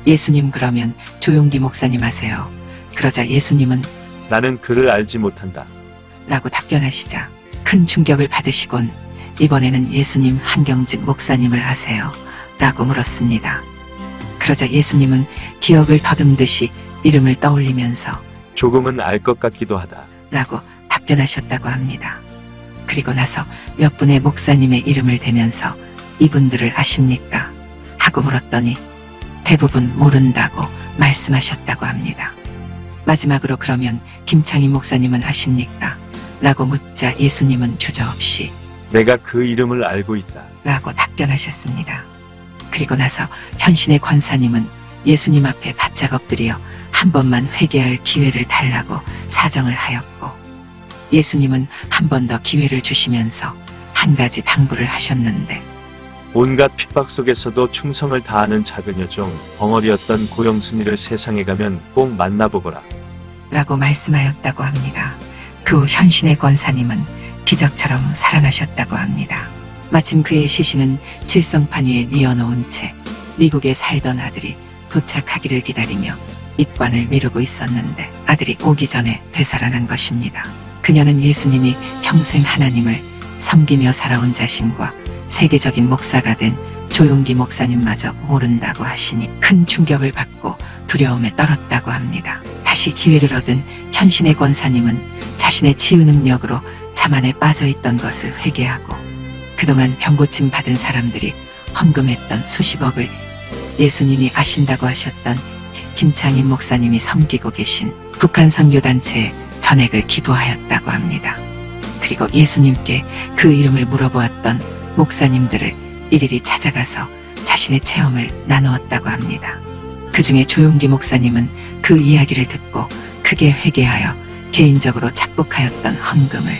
[SPEAKER 3] 예수님 그러면 조용기 목사님 아세요? 그러자 예수님은
[SPEAKER 4] 나는 그를 알지 못한다.
[SPEAKER 3] 라고 답변하시자 큰 충격을 받으시곤 이번에는 예수님 한경직 목사님을 아세요? 라고 물었습니다. 그러자 예수님은 기억을 더듬듯이 이름을 떠올리면서
[SPEAKER 4] 조금은 알 것 같기도 하다.
[SPEAKER 3] 라고 답변하셨다고 합니다. 그리고 나서 몇 분의 목사님의 이름을 대면서 이분들을 아십니까? 하고 물었더니 대부분 모른다고 말씀하셨다고 합니다. 마지막으로 그러면 김창희 목사님은 아십니까? 라고 묻자 예수님은 주저없이
[SPEAKER 4] 내가 그 이름을 알고 있다.
[SPEAKER 3] 라고 답변하셨습니다. 그리고 나서 현신의 권사님은 예수님 앞에 바짝 엎드려 한 번만 회개할 기회를 달라고 사정을 하였고 예수님은 한 번 더 기회를 주시면서 한 가지 당부를 하셨는데
[SPEAKER 4] 온갖 핍박 속에서도 충성을 다하는 작은 여종 벙어리였던 고영순이를 세상에 가면 꼭 만나보거라.
[SPEAKER 3] 라고 말씀하였다고 합니다. 그 후 현신의 권사님은 기적처럼 살아나셨다고 합니다. 마침 그의 시신은 칠성판 위에 뉘어놓은 채 미국에 살던 아들이 도착하기를 기다리며 입관을 미루고 있었는데 아들이 오기 전에 되살아난 것입니다. 그녀는 예수님이 평생 하나님을 섬기며 살아온 자신과 세계적인 목사가 된 조용기 목사님마저 모른다고 하시니 큰 충격을 받고 두려움에 떨었다고 합니다. 다시 기회를 얻은 현신의 권사님은 자신의 치유 능력으로 자만에 빠져있던 것을 회개하고 그동안 병고침 받은 사람들이 헌금했던 수십억을 예수님이 아신다고 하셨던 김창희 목사님이 섬기고 계신 북한 선교단체에 전액을 기부하였다고 합니다. 그리고 예수님께 그 이름을 물어보았던 목사님들을 일일이 찾아가서 자신의 체험을 나누었다고 합니다. 그 중에 조용기 목사님은 그 이야기를 듣고 크게 회개하여 개인적으로 착복하였던 헌금을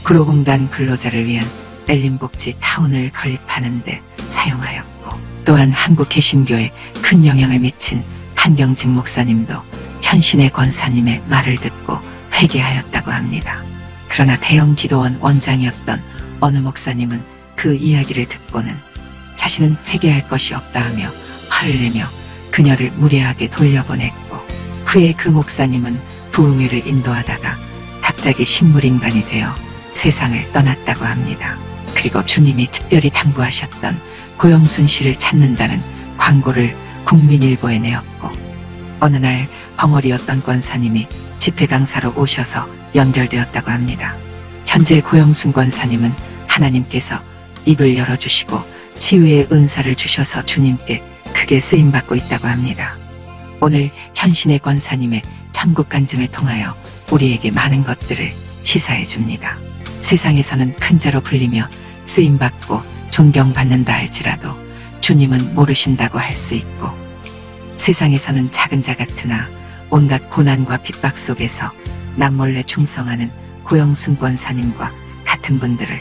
[SPEAKER 3] 구로공단 근로자를 위한 엘린복지 타운을 건립하는 데 사용하였고 또한 한국 개신교에 큰 영향을 미친 한경직 목사님도 현신의 권사님의 말을 듣고 회개하였다고 합니다. 그러나 대형 기도원 원장이었던 어느 목사님은 그 이야기를 듣고는 자신은 회개할 것이 없다 하며 화를 내며 그녀를 무례하게 돌려보냈고 후에 그 목사님은 부흥회를 인도하다가 갑자기 식물인간이 되어 세상을 떠났다고 합니다. 그리고 주님이 특별히 당부하셨던 고영순 씨를 찾는다는 광고를 국민일보에 내었고 어느 날 벙어리였던 권사님이 집회 강사로 오셔서 연결되었다고 합니다. 현재 고영순 권사님은 하나님께서 입을 열어주시고 치유의 은사를 주셔서 주님께 크게 쓰임받고 있다고 합니다. 오늘 현신의 권사님의 삼국 간증을 통하여 우리에게 많은 것들을 시사해 줍니다. 세상에서는 큰 자로 불리며 쓰임받고 존경받는다 할지라도 주님은 모르신다고 할 수 있고, 세상에서는 작은 자 같으나 온갖 고난과 핍박 속에서 남몰래 충성하는 고영순 권사님과 같은 분들을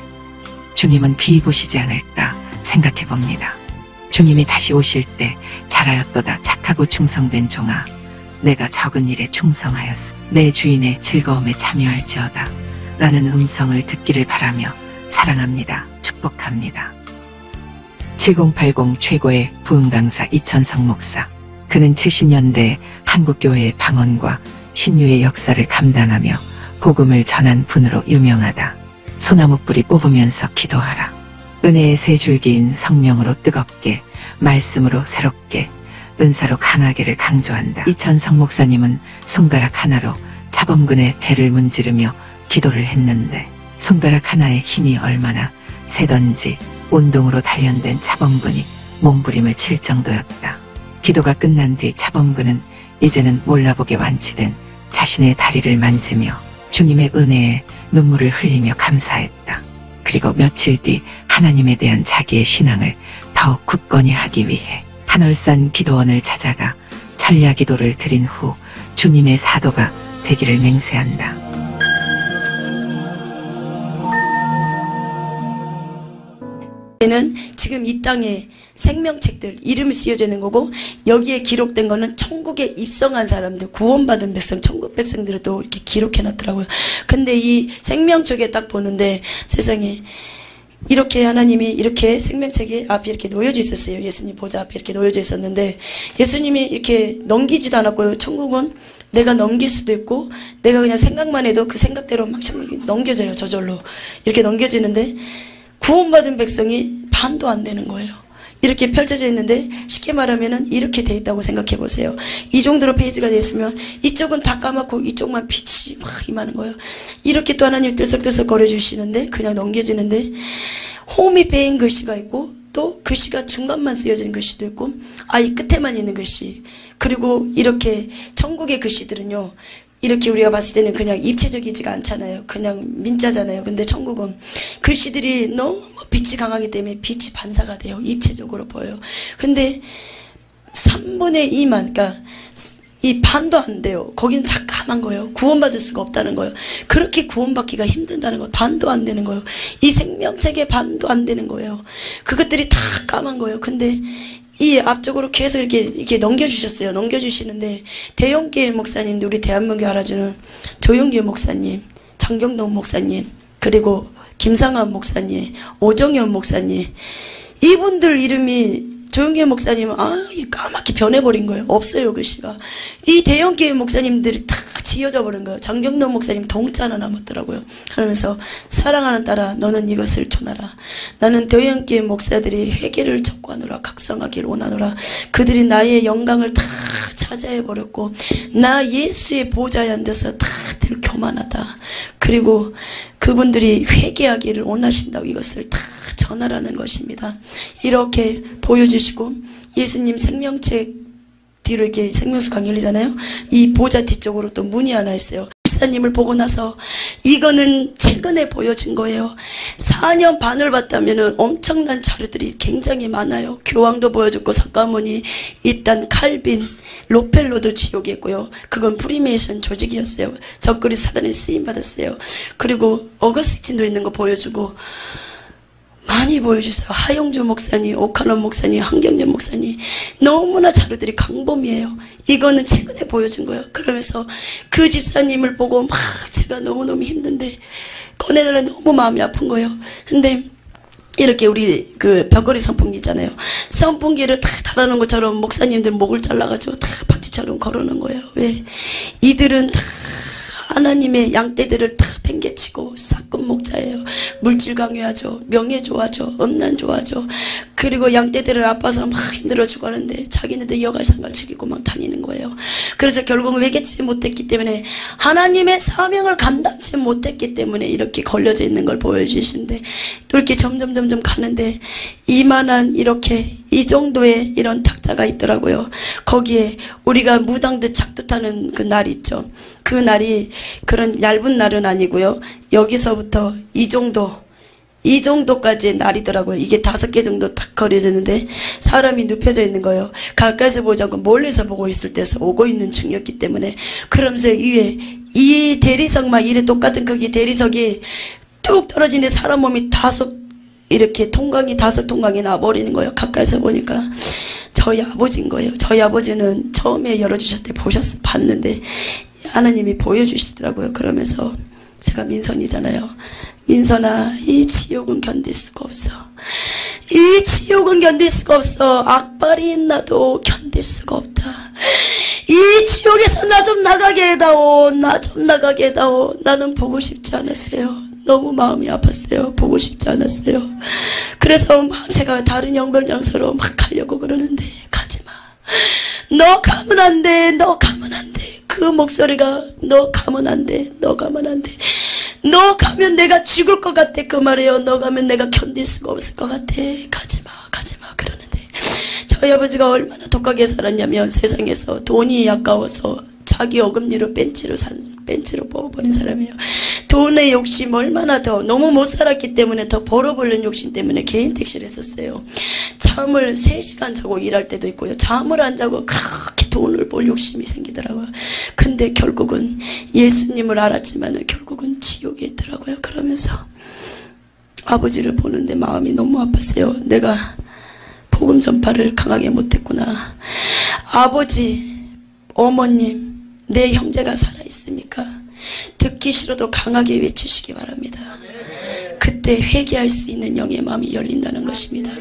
[SPEAKER 3] 주님은 귀히 보시지 않을까 생각해 봅니다. 주님이 다시 오실 때 잘하였도다 착하고 충성된 종아, 내가 적은 일에 충성하였으 내 주인의 즐거움에 참여할지어다 라는 음성을 듣기를 바라며 사랑합니다. 축복합니다. 7080 최고의 부흥 강사 이천성 목사. 그는 70년대 한국교회의 방언과 신유의 역사를 감당하며 복음을 전한 분으로 유명하다. 소나무 뿌리 뽑으면서 기도하라. 은혜의 세 줄기인 성령으로 뜨겁게, 말씀으로 새롭게, 은사로 강하게를 강조한다. 이천성 목사님은 손가락 하나로 차범근의 배를 문지르며 기도를 했는데 손가락 하나의 힘이 얼마나 세던지 운동으로 단련된 차범근이 몸부림을 칠 정도였다. 기도가 끝난 뒤 차범근은 이제는 몰라보게 완치된 자신의 다리를 만지며 주님의 은혜에 눈물을 흘리며 감사했다. 그리고 며칠 뒤 하나님에 대한 자기의 신앙을 더욱 굳건히 하기 위해 한월산 기도원을 찾아가 철야 기도를 드린 후 주님의 사도가 되기를 맹세한다.
[SPEAKER 5] 는 지금 이 땅에 생명책들 이름이 쓰여져 있는 거고, 여기에 기록된 거는 천국에 입성한 사람들, 구원받은 백성, 천국 백성들을 또 이렇게 기록해 놨더라고요. 근데 이 생명책에 딱 보는데 세상에 이렇게 하나님이 이렇게 생명책에 앞에 이렇게 놓여져 있었어요. 예수님 보좌 앞에 이렇게 놓여져 있었는데 예수님이 이렇게 넘기지도 않았고요. 천국은 내가 넘길 수도 있고 내가 그냥 생각만 해도 그 생각대로 막 넘겨져요. 저절로 이렇게 넘겨지는데 구원받은 백성이 반도 안 되는 거예요. 이렇게 펼쳐져 있는데 쉽게 말하면은 이렇게 돼 있다고 생각해 보세요. 이 정도로 페이지가 돼 있으면 이쪽은 다 까맣고 이쪽만 빛이 막 임하는 거예요. 이렇게 또 하나님 들썩들썩 거려주시는데 그냥 넘겨지는데 홈이 베인 글씨가 있고 또 글씨가 중간만 쓰여진 글씨도 있고 아이 끝에만 있는 글씨, 그리고 이렇게 천국의 글씨들은요 이렇게 우리가 봤을 때는 그냥 입체적이지가 않잖아요. 그냥 민자잖아요. 근데 천국은 글씨들이 너무 빛이 강하기 때문에 빛이 반사가 돼요. 입체적으로 보여요. 근데 3분의 2만, 그러니까 이 반도 안 돼요. 거기는 다 까만 거예요. 구원받을 수가 없다는 거예요. 그렇게 구원받기가 힘든다는 거예요. 반도 안 되는 거예요. 이 생명책의 반도 안 되는 거예요. 그것들이 다 까만 거예요. 근데 이 앞쪽으로 계속 이렇게 넘겨주셨어요. 넘겨주시는데 대형교회 목사님들, 우리 대한민국에 알아주는 조용기 목사님, 장경동 목사님, 그리고 김상환 목사님, 오정현 목사님, 이분들 이름이 조용기 목사님은 까맣게 변해버린 거예요. 없어요 글씨가. 이 대형교회 목사님들이 다 지어져 버린 거예요. 장경동 목사님 동자 하나 남았더라고요. 하면서 사랑하는 딸아 너는 이것을 전하라. 나는 대형교회 목사들이 회개를 촉구하노라. 각성하기를 원하노라. 그들이 나의 영광을 다 차지해버렸고 나 예수의 보좌에 앉아서 다들 교만하다. 그리고 그분들이 회개하기를 원하신다고 이것을 다 전하라는 것입니다. 이렇게 보여주시고 예수님 생명책 뒤로 이렇게 생명수 강의 열리잖아요. 이 보좌 뒤쪽으로 또 문이 하나 있어요. 집사님을 보고 나서 이거는 최근에 보여준 거예요. 4년 반을 봤다면 엄청난 자료들이 굉장히 많아요. 교황도 보여줬고 석가모니, 일단 칼빈, 로펠로도 지옥이었고요. 그건 프리메이션 조직이었어요. 적그리 사단에 쓰임받았어요. 그리고 어거스틴도 있는 거 보여주고 많이 보여주세요. 하영주 목사님, 오카논 목사님, 한경전 목사님 너무나 자료들이 강범이에요. 이거는 최근에 보여준 거예요. 그러면서 그 집사님을 보고 막 제가 너무너무 힘든데 꺼내달라 너무 마음이 아픈 거예요. 근데 이렇게 우리 그 벽걸이 선풍기 있잖아요. 선풍기를 탁 달아놓은 것처럼 목사님들 목을 잘라가지고 탁 박쥐처럼 걸어놓은 거예요. 왜? 이들은 다 하나님의 양떼들을 다 팽개치고 싹금 목자예요. 물질 강요하죠. 명예 좋아하죠. 음란 좋아하죠. 그리고 양떼들은 아파서 막 힘들어 죽었는데 자기네들 여가상갈 즐기고 막 다니는 거예요. 그래서 결국은 회개치 못했기 때문에 하나님의 사명을 감당치 못했기 때문에 이렇게 걸려져 있는 걸 보여주시는데 또 이렇게 점점 가는데 이만한 이렇게 이 정도의 이런 탁자가 있더라고요. 거기에 우리가 무당듯 작두타는 그 날 있죠. 그 날이 그런 얇은 날은 아니고요. 여기서부터 이 정도까지의 날이더라고요. 이게 5개 정도 딱 거려지는데 사람이 눕혀져 있는 거예요. 가까이서 보지 않고 멀리서 보고 있을 때서 오고 있는 중이었기 때문에 그러면서 위에 이 대리석만 이래 똑같은 거기 대리석이 뚝 떨어지는데 사람 몸이 이렇게 5통강이 나버리는 거예요. 가까이서 보니까 저희 아버지인 거예요. 저희 아버지는 처음에 열어주실 때 봤는데 하나님이 보여주시더라고요. 그러면서 제가 민선이잖아요. 민선아, 이 지옥은 견딜 수가 없어. 이 지옥은 견딜 수가 없어. 악발이 있나도 견딜 수가 없다. 이 지옥에서 나 좀 나가게 해다오. 나 좀 나가게 해다오. 나는 보고 싶지 않았어요. 너무 마음이 아팠어요. 보고 싶지 않았어요. 그래서 막 제가 다른 영별장소로 막 가려고 그러는데 가지마. 너 가면 안 돼. 너 가면 안 돼. 그 목소리가 너 가면 안 돼. 너 가면 안 돼. 너 가면 내가 죽을 것 같아. 그 말이에요. 너 가면 내가 견딜 수가 없을 것 같아. 가지마 그러는데 저희 아버지가 얼마나 독하게 살았냐면 세상에서 돈이 아까워서 자기 어금니로 벤치로 뽑아버린 사람이에요. 돈의 욕심 얼마나 더 너무 못 살았기 때문에 더 벌어보려는 욕심 때문에 개인 택시를 했었어요. 잠을 3시간 자고 일할 때도 있고요. 잠을 안 자고 그렇게 돈을 벌 욕심이 생기더라고요. 근데 결국은 예수님을 알았지만 결국은 지옥에 있더라고요. 그러면서 아버지를 보는데 마음이 너무 아팠어요. 내가 복음 전파를 강하게 못했구나. 아버지, 어머님, 내 형제가 살아있습니까? 듣기 싫어도 강하게 외치시기 바랍니다. 그때 회개할 수 있는 영의 마음이 열린다는 것입니다.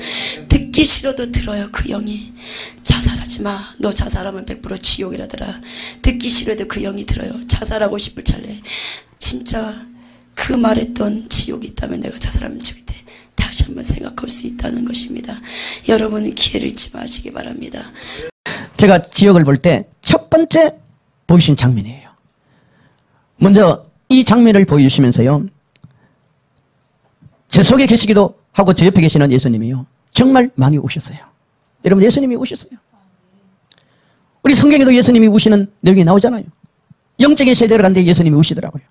[SPEAKER 5] 듣기 싫어도 들어요. 그 영이. 자살하지 마. 너 자살하면 100% 지옥이라더라. 듣기 싫어도 그 영이 들어요. 자살하고 싶을 찰래. 진짜 그 말했던 지옥이 있다면 내가 자살하면 죽겠대. 다시 한번 생각할 수 있다는 것입니다. 여러분은 기회를 잊지 마시기 바랍니다.
[SPEAKER 6] 제가 지역을 볼 때 첫 번째 보이신 장면이에요. 먼저 이 장면을 보여주시면서요, 제 속에 계시기도 하고 제 옆에 계시는 예수님이요, 정말 많이 우셨어요. 여러분, 예수님이 우셨어요. 우리 성경에도 예수님이 우시는 내용이 나오잖아요. 영적인 세대를 갔는데 예수님이 우시더라고요.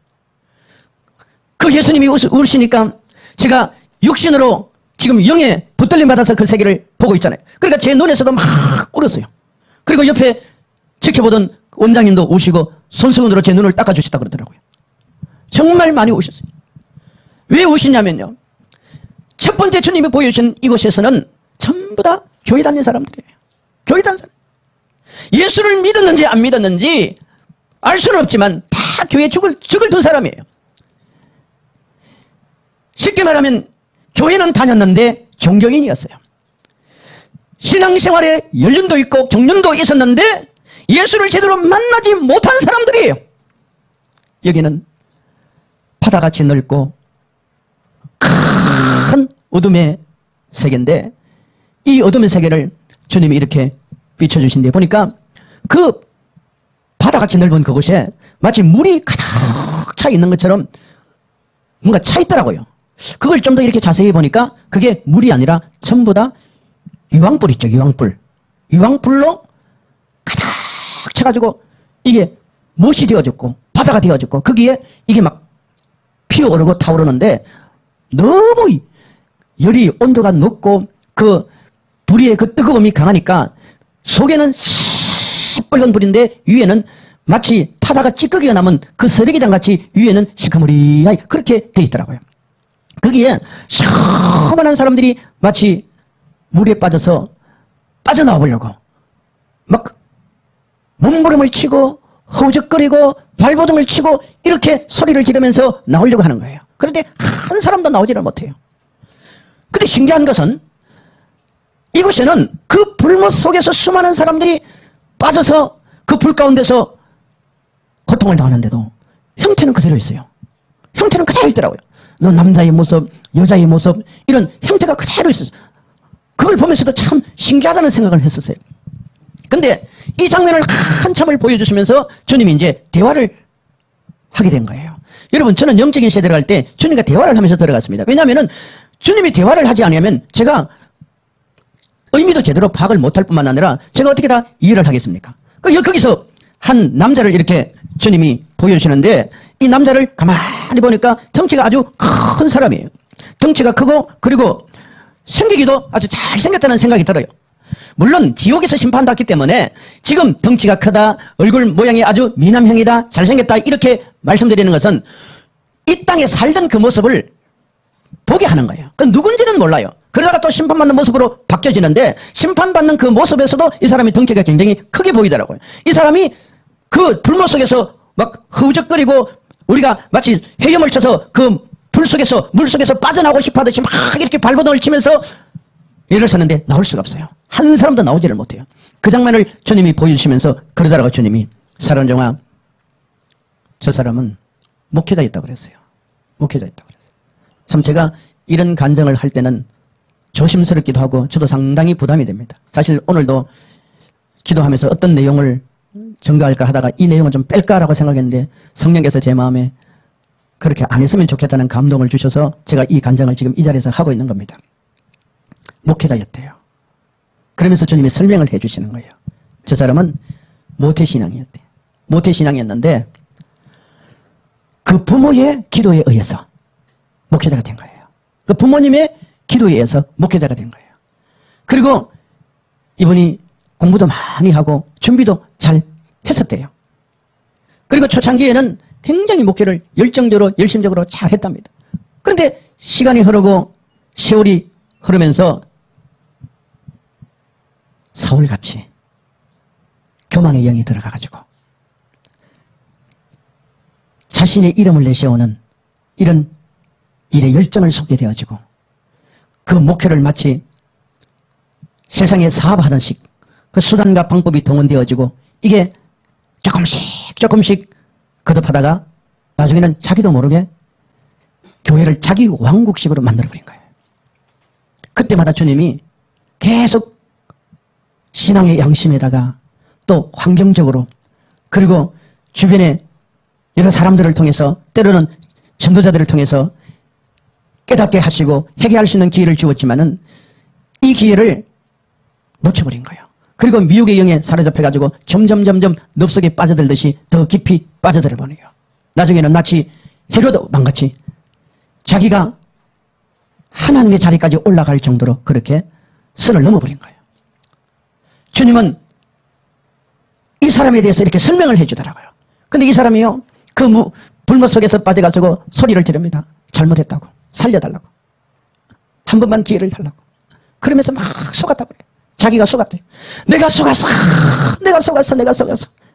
[SPEAKER 6] 그 예수님이 우시니까 제가 육신으로 지금 영에 붙들림 받아서 그 세계를 보고 있잖아요. 그러니까 제 눈에서도 막 울었어요. 그리고 옆에 지켜보던 원장님도 우시고 손수건으로 제 눈을 닦아주셨다 그러더라고요. 정말 많이 우셨어요. 왜 우시냐면요, 첫 번째 주님이 보여주신 이곳에서는 전부 다 교회 다니는 사람들이에요. 교회 다니는 사람. 예수를 믿었는지 안 믿었는지 알 수는 없지만 다 교회에 죽을 둔 사람이에요. 쉽게 말하면 교회는 다녔는데 종교인이었어요. 신앙생활에 연륜도 있고 경륜도 있었는데 예수를 제대로 만나지 못한 사람들이에요. 여기는 바다같이 넓고 큰 어둠의 세계인데 이 어둠의 세계를 주님이 이렇게 비춰주신 데 보니까 그 바다같이 넓은 그곳에 마치 물이 가득 차 있는 것처럼 뭔가 차 있더라고요. 그걸 좀 더 이렇게 자세히 보니까 그게 물이 아니라 전부 다 유황불 있죠. 유황불. 유황불로 가득 차가지고 이게 못이 되어졌고 바다가 되어졌고 거기에 이게 막 피어오르고 타오르는데 너무 열이 온도가 높고 그 불의 그 뜨거움이 강하니까 속에는 시뻘건 불인데 위에는 마치 타다가 찌꺼기가 남은 그 쓰레기장 같이 위에는 시커머리하게 그렇게 돼 있더라고요. 거기에 시커먼한 사람들이 마치 물에 빠져서 빠져나와 보려고 막 몸부림을 치고 허우적거리고 발버둥을 치고 이렇게 소리를 지르면서 나오려고 하는 거예요. 그런데 한 사람도 나오지를 못해요. 근데 신기한 것은 이곳에는 그 불못 속에서 수많은 사람들이 빠져서 그 불 가운데서 고통을 당하는데도 형태는 그대로 있어요. 형태는 그대로 있더라고요. 남자의 모습, 여자의 모습 이런 형태가 그대로 있었어요. 그걸 보면서도 참 신기하다는 생각을 했었어요. 근데 이 장면을 한참을 보여주시면서 주님이 이제 대화를 하게 된 거예요. 여러분, 저는 영적인 시대에 들어갈 때 주님과 대화를 하면서 들어갔습니다. 왜냐하면 주님이 대화를 하지 않으면 제가 의미도 제대로 파악을 못할 뿐만 아니라 제가 어떻게 다 이해를 하겠습니까? 거기서 한 남자를 이렇게 주님이 보여주시는데 이 남자를 가만히 보니까 덩치가 아주 큰 사람이에요. 덩치가 크고 그리고 생기기도 아주 잘생겼다는 생각이 들어요. 물론 지옥에서 심판받기 때문에 지금 덩치가 크다, 얼굴 모양이 아주 미남형이다, 잘생겼다 이렇게 말씀드리는 것은 이 땅에 살던 그 모습을 보게 하는 거예요. 누군지는 몰라요. 그러다가 또 심판받는 모습으로 바뀌어지는데 심판받는 그 모습에서도 이 사람이 덩치가 굉장히 크게 보이더라고요. 이 사람이 그 불모 속에서 막 흐우적거리고 우리가 마치 헤엄을 쳐서 그 불 속에서 물 속에서 빠져나오고 싶어 하듯이 막 이렇게 발버둥을 치면서 일어서는데 나올 수가 없어요. 한 사람도 나오지를 못해요. 그 장면을 주님이 보여주시면서 그러다가 주님이 사람정아 저 사람은 목회자였다고 그랬어요. 목회자였다고 그랬어요. 참 제가 이런 간증을 할 때는 조심스럽기도 하고 저도 상당히 부담이 됩니다. 사실 오늘도 기도하면서 어떤 내용을 전가할까 하다가 이 내용은 좀 뺄까라고 생각했는데 성령께서 제 마음에 그렇게 안 했으면 좋겠다는 감동을 주셔서 제가 이 간증을 지금 이 자리에서 하고 있는 겁니다. 목회자였대요. 그러면서 주님이 설명을 해주시는 거예요. 저 사람은 모태신앙이었대요. 모태신앙이었는데 그 부모의 기도에 의해서 목회자가 된 거예요. 그 부모님의 기도에 의해서 목회자가 된 거예요. 그리고 이분이 공부도 많이 하고 준비도 잘 했었대요. 그리고 초창기에는 굉장히 목회를 열정적으로 열심적으로 잘 했답니다. 그런데 시간이 흐르고 세월이 흐르면서 사울같이 교만의 영이 들어가가지고 자신의 이름을 내세우는 이런 일에 열정을 쏟게 되어지고 그 목회를 마치 세상에 사업하던 식 그 수단과 방법이 동원되어지고 이게 조금씩 거듭하다가 나중에는 자기도 모르게 교회를 자기 왕국식으로 만들어버린 거예요. 그때마다 주님이 계속 신앙의 양심에다가 또 환경적으로 그리고 주변에 여러 사람들을 통해서 때로는 전도자들을 통해서 깨닫게 하시고 회개할 수 있는 기회를 주었지만은 이 기회를 놓쳐버린 거예요. 그리고 미혹의 영에 사로잡혀가지고 점점 늪속에 빠져들듯이 더 깊이 빠져들어 버려요. 나중에는 마치 헤로드 왕같이 자기가 하나님의 자리까지 올라갈 정도로 그렇게 선을 넘어버린 거예요. 주님은 이 사람에 대해서 이렇게 설명을 해주더라고요. 근데 이 사람이요, 그 불못 속에서 빠져가지고 소리를 지릅니다. 잘못했다고, 살려달라고, 한 번만 기회를 달라고. 그러면서 막 속았다고 그래요. 자기가 속았대요. 내가 속았어.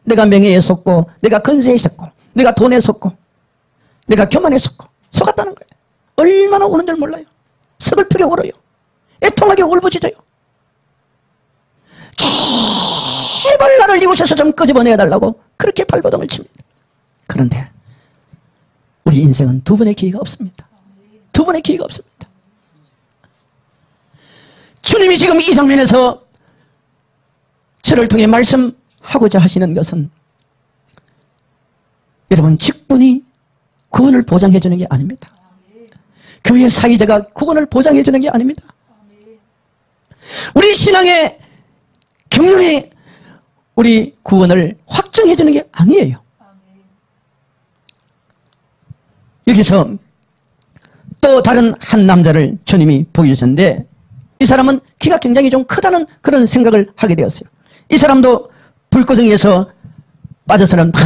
[SPEAKER 6] 내가 명예에 속고, 내가 근세에 속고, 내가 돈에 속고, 내가 교만에 속고, 속았다는 거예요. 얼마나 우는 줄 몰라요. 서글프게 울어요. 애통하게 울부짖어요. 제발 나를 이곳에서 좀 끄집어내달라고 그렇게 발버둥을 칩니다. 그런데 우리 인생은 두 번의 기회가 없습니다. 두 번의 기회가 없습니다. 주님이 지금 이 장면에서 저를 통해 말씀하고자 하시는 것은 여러분 직분이 구원을 보장해 주는 게 아닙니다. 교회 사회자가 구원을 보장해 주는 게 아닙니다. 우리 신앙의 경륜이 우리 구원을 확정해 주는 게 아니에요. 여기서 또 다른 한 남자를 주님이 보여주셨는데 이 사람은 키가 굉장히 좀 크다는 그런 생각을 하게 되었어요. 이 사람도 불구덩이에서 빠져서는 막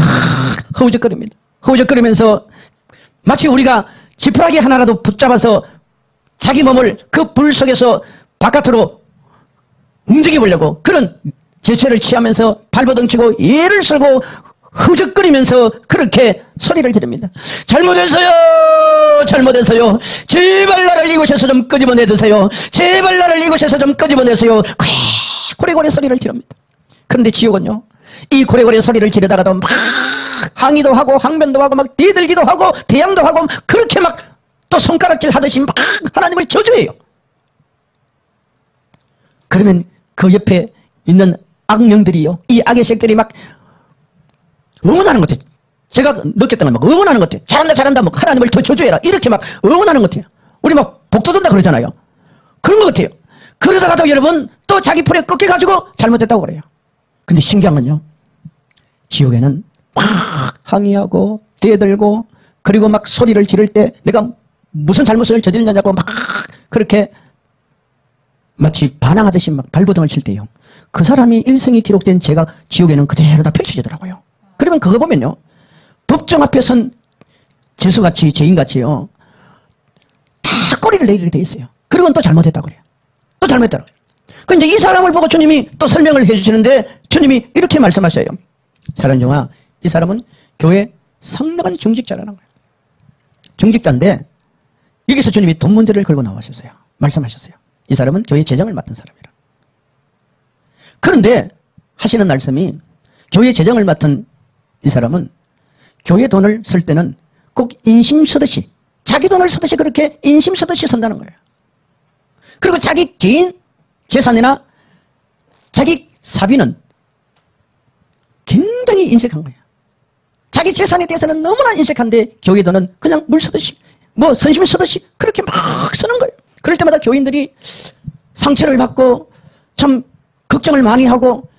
[SPEAKER 6] 허우적거립니다. 허우적거리면서 마치 우리가 지푸라기 하나라도 붙잡아서 자기 몸을 그 불 속에서 바깥으로 움직여보려고 그런 제체를 취하면서 발버둥 치고 예를 쓸고 흐적거리면서 그렇게 소리를 지릅니다. 잘못했어요. 제발 나를 이곳에서 좀 끄집어내주세요. 제발 나를 이곳에서 좀 끄집어내세요. 고래고래 소리를 지릅니다. 그런데 지옥은요, 이 고래고래 소리를 지르다가도 막 항의도 하고 항변도 하고 막 대들기도 하고 대항도 하고 그렇게 막 또 손가락질 하듯이 막 하나님을 저주해요. 그러면 그 옆에 있는 악령들이요, 이 악의 색들이 막 응원하는 것 같아요. 제가 느꼈던 건 막 응원하는 것 같아요. 잘한다 잘한다, 뭐 하나님을 더 저주해라, 이렇게 막 응원하는 것 같아요. 우리 막 복돋는다 그러잖아요. 그런 것 같아요. 그러다가도 여러분 또 자기 풀에 꺾여가지고 잘못했다고 그래요. 근데 신기한 건요, 지옥에는 막 항의하고 대들고 그리고 막 소리를 지를 때 내가 무슨 잘못을 저질렀냐고 막 그렇게 마치 반항하듯이 막 발버둥을 칠 때요, 그 사람이 일생이 기록된 죄가 지옥에는 그대로 다 펼쳐지더라고요. 그러면 그거 보면요, 법정 앞에 선 죄수같이 죄인같이요 다 꼬리를 내리게 돼 있어요. 그리고는 또 잘못했다고 그래요. 또 잘못했다고 그래요. 근데 이 사람을 보고 주님이 또 설명을 해주시는데 주님이 이렇게 말씀하셔요. 사랑종아, 이 사람은 교회 상당한 중직자라는 거예요. 중직자인데 여기서 주님이 돈 문제를 걸고 나오셨어요. 말씀하셨어요. 이 사람은 교회 재정을 맡은 사람이라. 그런데 하시는 말씀이, 교회 재정을 맡은 이 사람은 교회 돈을 쓸 때는 꼭 인심 쓰듯이, 자기 돈을 쓰듯이 그렇게 인심 쓰듯이 쓴다는 거예요. 그리고 자기 개인 재산이나 자기 사비는 굉장히 인색한 거예요. 자기 재산에 대해서는 너무나 인색한데 교회 돈은 그냥 물 쓰듯이, 뭐 선심 쓰듯이 그렇게 막 쓰는 거예요. 그럴 때마다 교인들이 상처를 받고 참 걱정을 많이 하고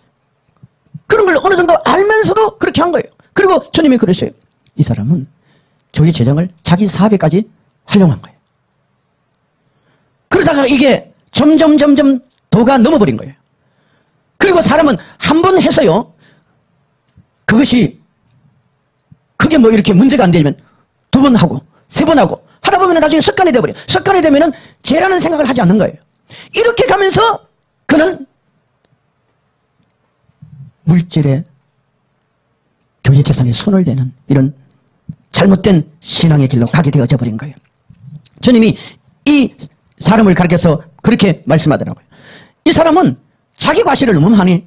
[SPEAKER 6] 그런 걸 어느 정도 알면서도 그렇게 한 거예요. 그리고 주님이 그러셔요. 이 사람은 교회 재정을 자기 사업에까지 활용한 거예요. 그러다가 이게 점점 도가 넘어버린 거예요. 그리고 사람은 한 번 해서요, 그것이 그게 뭐 이렇게 문제가 안 되면 두 번 하고 세 번 하고 하다 보면 나중에 습관이 되어버려요. 습관이 되면은 죄라는 생각을 하지 않는 거예요. 이렇게 가면서 그는 물질에 교회 재산에 손을 대는 이런 잘못된 신앙의 길로 가게 되어져 버린 거예요. 주님이 이 사람을 가르쳐서 그렇게 말씀하더라고요. 이 사람은 자기 과시를 너무 많이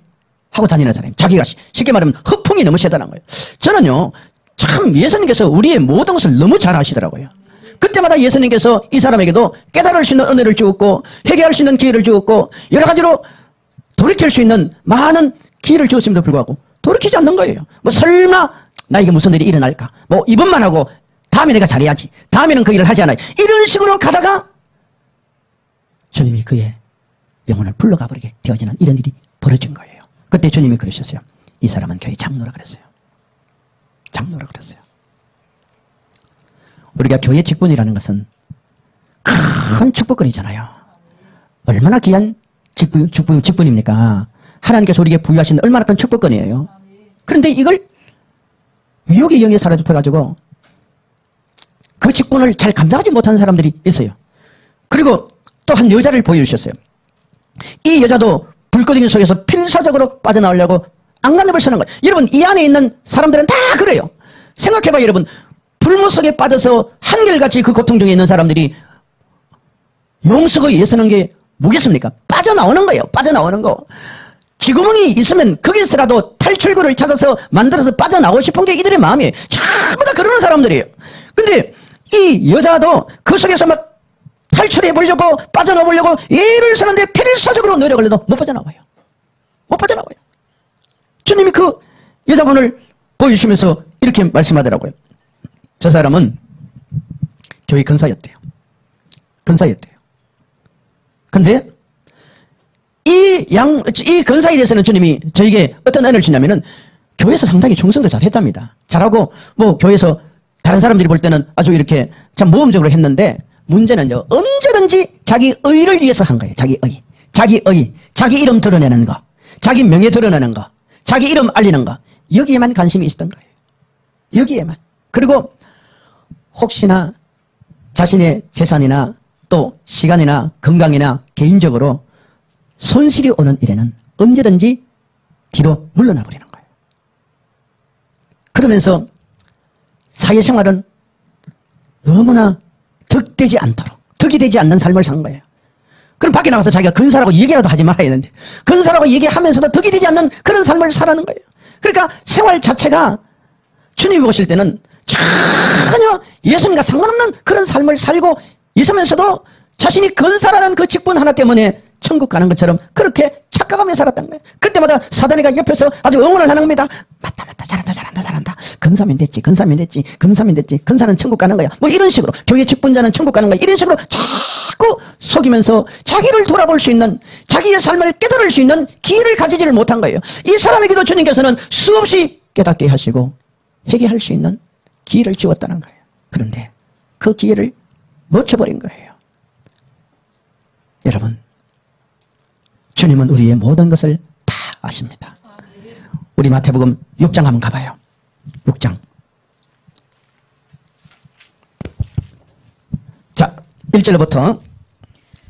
[SPEAKER 6] 하고 다니는 사람이에요. 자기 과시. 쉽게 말하면 허풍이 너무 세다는 거예요. 저는요, 참 예수님께서 우리의 모든 것을 너무 잘 아시더라고요. 그때마다 예수님께서 이 사람에게도 깨달을 수 있는 은혜를 주었고 회개할 수 있는 기회를 주었고 여러 가지로 돌이킬 수 있는 많은 기회를 주었음에도 불구하고 돌이키지 않는 거예요. 뭐 설마 나에게 무슨 일이 일어날까, 뭐 이번만 하고 다음에 내가 잘해야지, 다음에는 그 일을 하지 않아요, 이런 식으로 가다가 주님이 그의 영혼을 불러가 버리게 되어지는 이런 일이 벌어진 거예요. 그때 주님이 그러셨어요. 이 사람은 교회 장로라 그랬어요. 장로라 그랬어요. 우리가 교회 직분이라는 것은 큰 축복거리잖아요. 얼마나 귀한 직분입니까? 하나님께서 우리에게 부여하신 얼마나 큰 축복거리예요. 그런데 이걸 미혹의 영에 사로잡혀가지고 그 직분을 잘 감당하지 못하는 사람들이 있어요. 그리고 또 한 여자를 보여주셨어요. 이 여자도 불꽃이 속에서 필사적으로 빠져나오려고 안간힘을 쓰는 거예요. 여러분, 이 안에 있는 사람들은 다 그래요. 생각해봐요, 여러분. 불못 속에 빠져서 한결같이 그 고통 중에 있는 사람들이 용석에 예서는 게 뭐겠습니까? 빠져나오는 거예요. 빠져나오는 거. 쥐구멍이 있으면 거기서라도 탈출구를 찾아서 만들어서 빠져나오고 싶은 게 이들의 마음이에요. 전부 다 그러는 사람들이에요. 근데 이 여자도 그 속에서 막 탈출해 보려고 빠져나와 보려고 애를 쓰는데 필사적으로 노력을 해도 못 빠져나와요. 못 빠져나와요. 주님이 그 여자분을 보여주시면서 이렇게 말씀하더라고요. 저 사람은 교회 근사였대요. 근사였대요. 근데 이 근사에 대해서는 주님이 저에게 어떤 은혜를 주냐면은 교회에서 상당히 충성도 잘 했답니다. 잘하고 뭐 교회에서 다른 사람들이 볼 때는 아주 이렇게 참 모험적으로 했는데 문제는요, 언제든지 자기 의를 위해서 한 거예요. 자기 의. 자기 의. 자기 이름 드러내는 거. 자기 명예 드러내는 거. 자기 이름 알리는 거. 여기에만 관심이 있었던 거예요. 여기에만. 그리고 혹시나 자신의 재산이나 또 시간이나 건강이나 개인적으로 손실이 오는 일에는 언제든지 뒤로 물러나 버리는 거예요. 그러면서 사회생활은 너무나 덕되지 않도록, 덕이 되지 않는 삶을 산 거예요. 그럼 밖에 나가서 자기가 근사라고 얘기라도 하지 말아야 되는데 근사라고 얘기하면서도 덕이 되지 않는 그런 삶을 살아는 거예요. 그러니까 생활 자체가 주님이 보실 때는 전혀 예수님과 상관없는 그런 삶을 살고 있으면서도 자신이 근사라는 그 직분 하나 때문에 천국 가는 것처럼 그렇게 착각하며 살았던 거예요. 그때마다 사단이가 옆에서 아주 응원을 하는 겁니다. 맞다, 잘한다. 근사면 됐지. 근사는 천국 가는 거야. 뭐 이런 식으로. 교회 직분자는 천국 가는 거야. 이런 식으로 자꾸 속이면서 자기를 돌아볼 수 있는, 자기의 삶을 깨달을 수 있는 기회를 가지지를 못한 거예요. 이 사람에게도 주님께서는 수없이 깨닫게 하시고 회개할 수 있는 기회를 주었다는 거예요. 그런데 그 기회를 놓쳐버린 거예요. 여러분, 주님은 우리의 모든 것을 다 아십니다. 우리 마태복음 6장 한번 가봐요. 6장. 자, 1절부터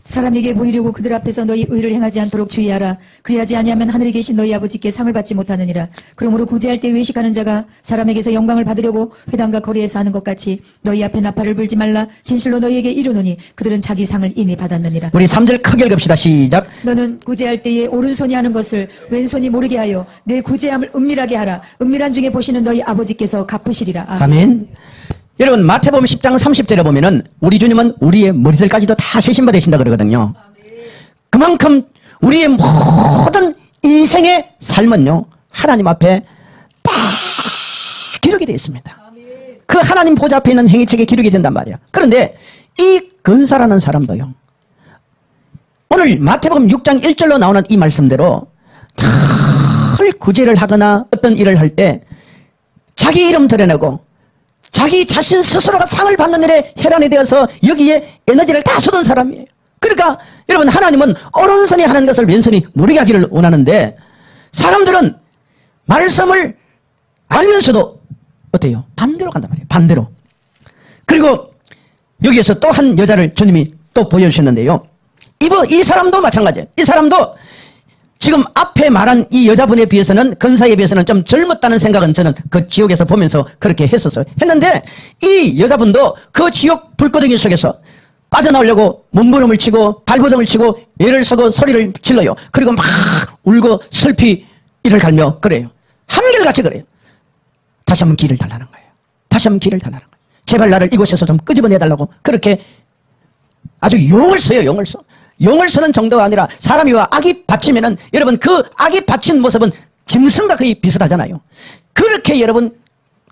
[SPEAKER 7] 사람에게 보이려고 그들 앞에서 너희 의를 행하지 않도록 주의하라. 그리하지 아니하면 하늘에 계신 너희 아버지께 상을 받지 못하느니라. 그러므로 구제할 때 외식하는 자가 사람에게서 영광을 받으려고 회당과 거리에서 하는 것 같이 너희 앞에 나팔을 불지 말라. 진실로 너희에게 이르노니 그들은 자기 상을 이미 받았느니라.
[SPEAKER 6] 우리 3절 크게 읽읍시다. 시작.
[SPEAKER 7] 너는 구제할 때에 오른손이 하는 것을 왼손이 모르게 하여 내 구제함을 은밀하게 하라. 은밀한 중에 보시는 너희 아버지께서 갚으시리라.
[SPEAKER 6] 아멘. 여러분, 마태복음 10장 30절에 보면은 우리 주님은 우리의 머리들까지도 다 세심받으신다 그러거든요. 그만큼 우리의 모든 인생의 삶은요, 하나님 앞에 다 기록이 되어 있습니다. 그 하나님 보좌 앞에 있는 행위책에 기록이 된단 말이에요. 그런데 이 근사라는 사람도요, 오늘 마태복음 6장 1절로 나오는 이 말씀대로 늘 구제를 하거나 어떤 일을 할 때 자기 이름 드러내고 자기 자신 스스로가 상을 받는 일에 혈안이 되어서 여기에 에너지를 다 쏟은 사람이에요. 그러니까 여러분, 하나님은 오른손이 하는 것을 왼손이 모르게 하기를 원하는데 사람들은 말씀을 알면서도 어때요? 반대로 간단 말이에요. 반대로. 그리고 여기에서 또 한 여자를 주님이 또 보여주셨는데요. 이 사람도 마찬가지예요. 이 사람도 지금 앞에 말한 이 여자분에 비해서는, 근사에 비해서는 좀 젊었다는 생각은 저는 그 지옥에서 보면서 그렇게 했었어요. 했는데 이 여자분도 그 지옥 불구덩이 속에서 빠져나오려고 몸부림을 치고 발버둥을 치고 애를 쓰고 소리를 질러요. 그리고 막 울고 슬피 이를 갈며 그래요. 한결같이 그래요. 다시 한번 길을 달라는 거예요. 다시 한번 길을 달라는 거예요. 제발 나를 이곳에서 좀 끄집어내달라고 그렇게 아주 용을 써요. 용을 써. 용을 쓰는 정도가 아니라 사람이 와 악이 받치면은 여러분, 그 악이 받친 모습은 짐승과 거의 비슷하잖아요. 그렇게 여러분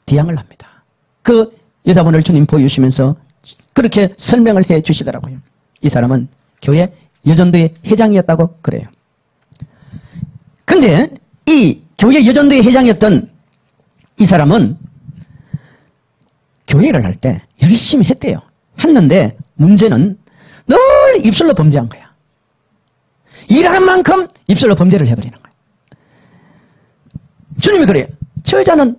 [SPEAKER 6] 디양을 합니다. 그 여자분을 주님 보여주시면서 그렇게 설명을 해 주시더라고요. 이 사람은 교회 여전도의 회장이었다고 그래요. 근데 이 교회 여전도의 회장이었던 이 사람은 교회를 할 때 열심히 했대요. 했는데 문제는 늘 입술로 범죄한 거야. 일하는 만큼 입술로 범죄를 해버리는 거야. 주님이 그래요. 저 여자는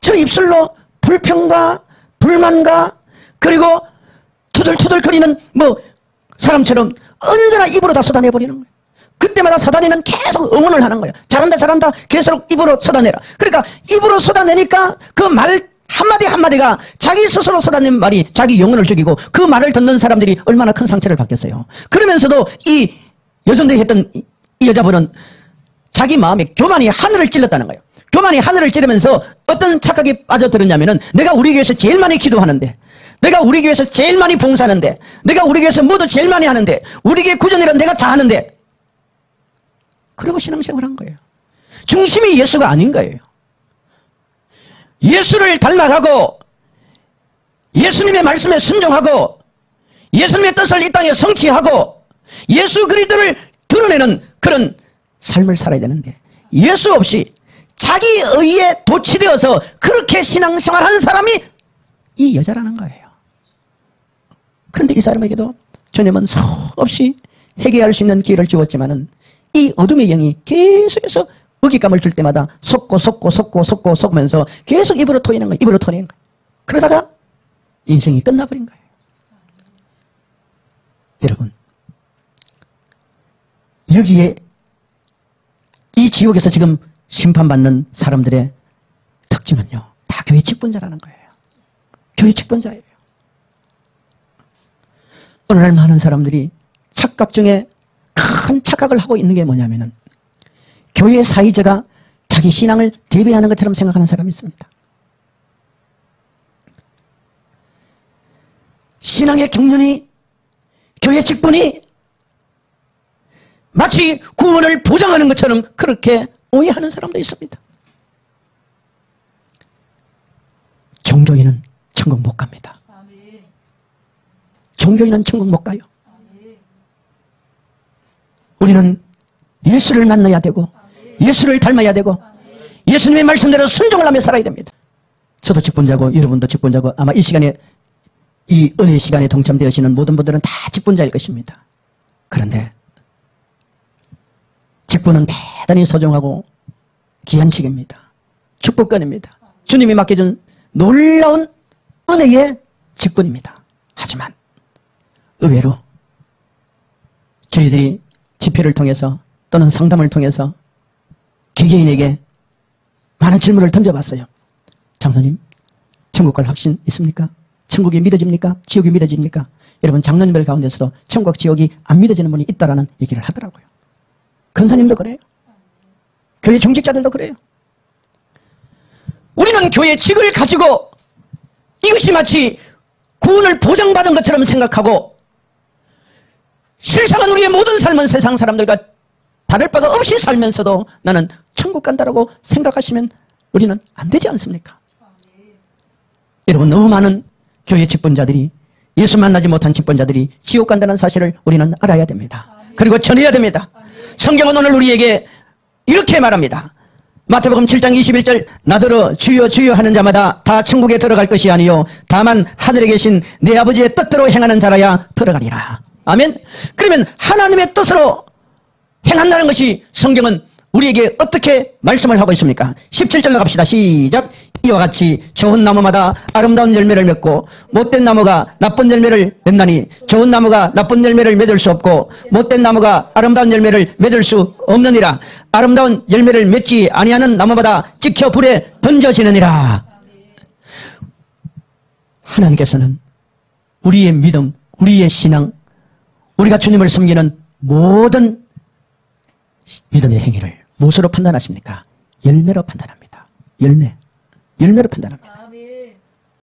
[SPEAKER 6] 저 입술로 불평과 불만과 그리고 투덜투덜거리는 뭐 사람처럼 언제나 입으로 다 쏟아내버리는 거예요. 그때마다 사단이는 계속 응원을 하는 거예요. 잘한다 계속 입으로 쏟아내라. 그러니까 입으로 쏟아내니까 그 말 한마디 한마디가 자기 스스로 쏟아낸 말이 자기 영혼을 죽이고 그 말을 듣는 사람들이 얼마나 큰 상처를 받겠어요. 그러면서도 이 여전도에 했던 이 여자분은 자기 마음에 교만이 하늘을 찔렀다는 거예요. 교만이 하늘을 찌르면서 어떤 착각에 빠져들었냐면은 내가 우리 교회에서 제일 많이 기도하는데, 내가 우리 교회에서 제일 많이 봉사하는데, 내가 우리 교회에서 모두 제일 많이 하는데, 우리 교회 구전이란 내가 다 하는데, 그러고 신앙생활을 한 거예요. 중심이 예수가 아닌 거예요. 예수를 닮아가고 예수님의 말씀에 순종하고 예수님의 뜻을 이 땅에 성취하고 예수 그리스도를 드러내는 그런 삶을 살아야 되는데, 예수 없이 자기 의에 도취되어서 그렇게 신앙생활하는 사람이 이 여자라는 거예요. 그런데 이 사람에게도 주님은 수없이 회개할 수 있는 기회를 주었지만은 이 어둠의 영이 계속해서 먹잇감을 줄 때마다 속면서 계속 입으로 토이는 거예요. 입으로 토내는 거예요. 그러다가 인생이 끝나버린 거예요. 여러분, 여기에 이 지옥에서 지금 심판받는 사람들의 특징은요, 다 교회 직분자라는 거예요. 교회 직분자예요. 오늘날 많은 사람들이 착각 중에 큰 착각을 하고 있는 게 뭐냐면은 교회 사회자가 자기 신앙을 대비하는 것처럼 생각하는 사람이 있습니다. 신앙의 경륜이, 교회 직분이 마치 구원을 보장하는 것처럼 그렇게 오해하는 사람도 있습니다. 종교인은 천국 못 갑니다. 종교인은 천국 못 가요. 우리는 예수를 만나야 되고 예수를 닮아야 되고 예수님의 말씀대로 순종을 하며 살아야 됩니다. 저도 직분자고 여러분도 직분자고 아마 이 시간에 이 은혜 시간에 동참되시는 모든 분들은 다 직분자일 것입니다. 그런데 직분은 대단히 소중하고 귀한 식입니다. 축복권입니다. 주님이 맡겨준 놀라운 은혜의 직분입니다. 하지만 의외로 저희들이 집회를 통해서 또는 상담을 통해서 개개인에게 많은 질문을 던져봤어요. 장로님, 천국 갈 확신 있습니까? 천국이 믿어집니까? 지옥이 믿어집니까? 여러분, 장로님들 가운데서도 천국, 지옥이 안 믿어지는 분이 있다라는 얘기를 하더라고요. 근사님도 그래요. 교회 중직자들도 그래요. 우리는 교회 직을 가지고 이것이 마치 구원을 보장받은 것처럼 생각하고 실상은 우리의 모든 삶은 세상 사람들과 다를 바가 없이 살면서도 나는 천국 간다라고 생각하시면 우리는 안 되지 않습니까? 여러분, 너무 많은 교회 직분자들이 예수 만나지 못한 직분자들이 지옥 간다는 사실을 우리는 알아야 됩니다. 그리고 전해야 됩니다. 성경은 오늘 우리에게 이렇게 말합니다. 마태복음 7장 21절 나더러 주여 주여 하는 자마다 다 천국에 들어갈 것이 아니요 다만 하늘에 계신 내 아버지의 뜻대로 행하는 자라야 들어가리라. 아멘. 그러면 하나님의 뜻으로 행한다는 것이 성경은 우리에게 어떻게 말씀을 하고 있습니까? 17절로 갑시다. 시작. 이와 같이 좋은 나무마다 아름다운 열매를 맺고 못된 나무가 나쁜 열매를 맺나니 좋은 나무가 나쁜 열매를 맺을 수 없고 못된 나무가 아름다운 열매를 맺을 수 없느니라. 아름다운 열매를 맺지 아니하는 나무마다 찍혀 불에 던져지느니라. 하나님께서는 우리의 믿음, 우리의 신앙, 우리가 주님을 섬기는 모든 믿음의 행위를 무엇으로 판단하십니까? 열매로 판단합니다. 열매로 판단합니다.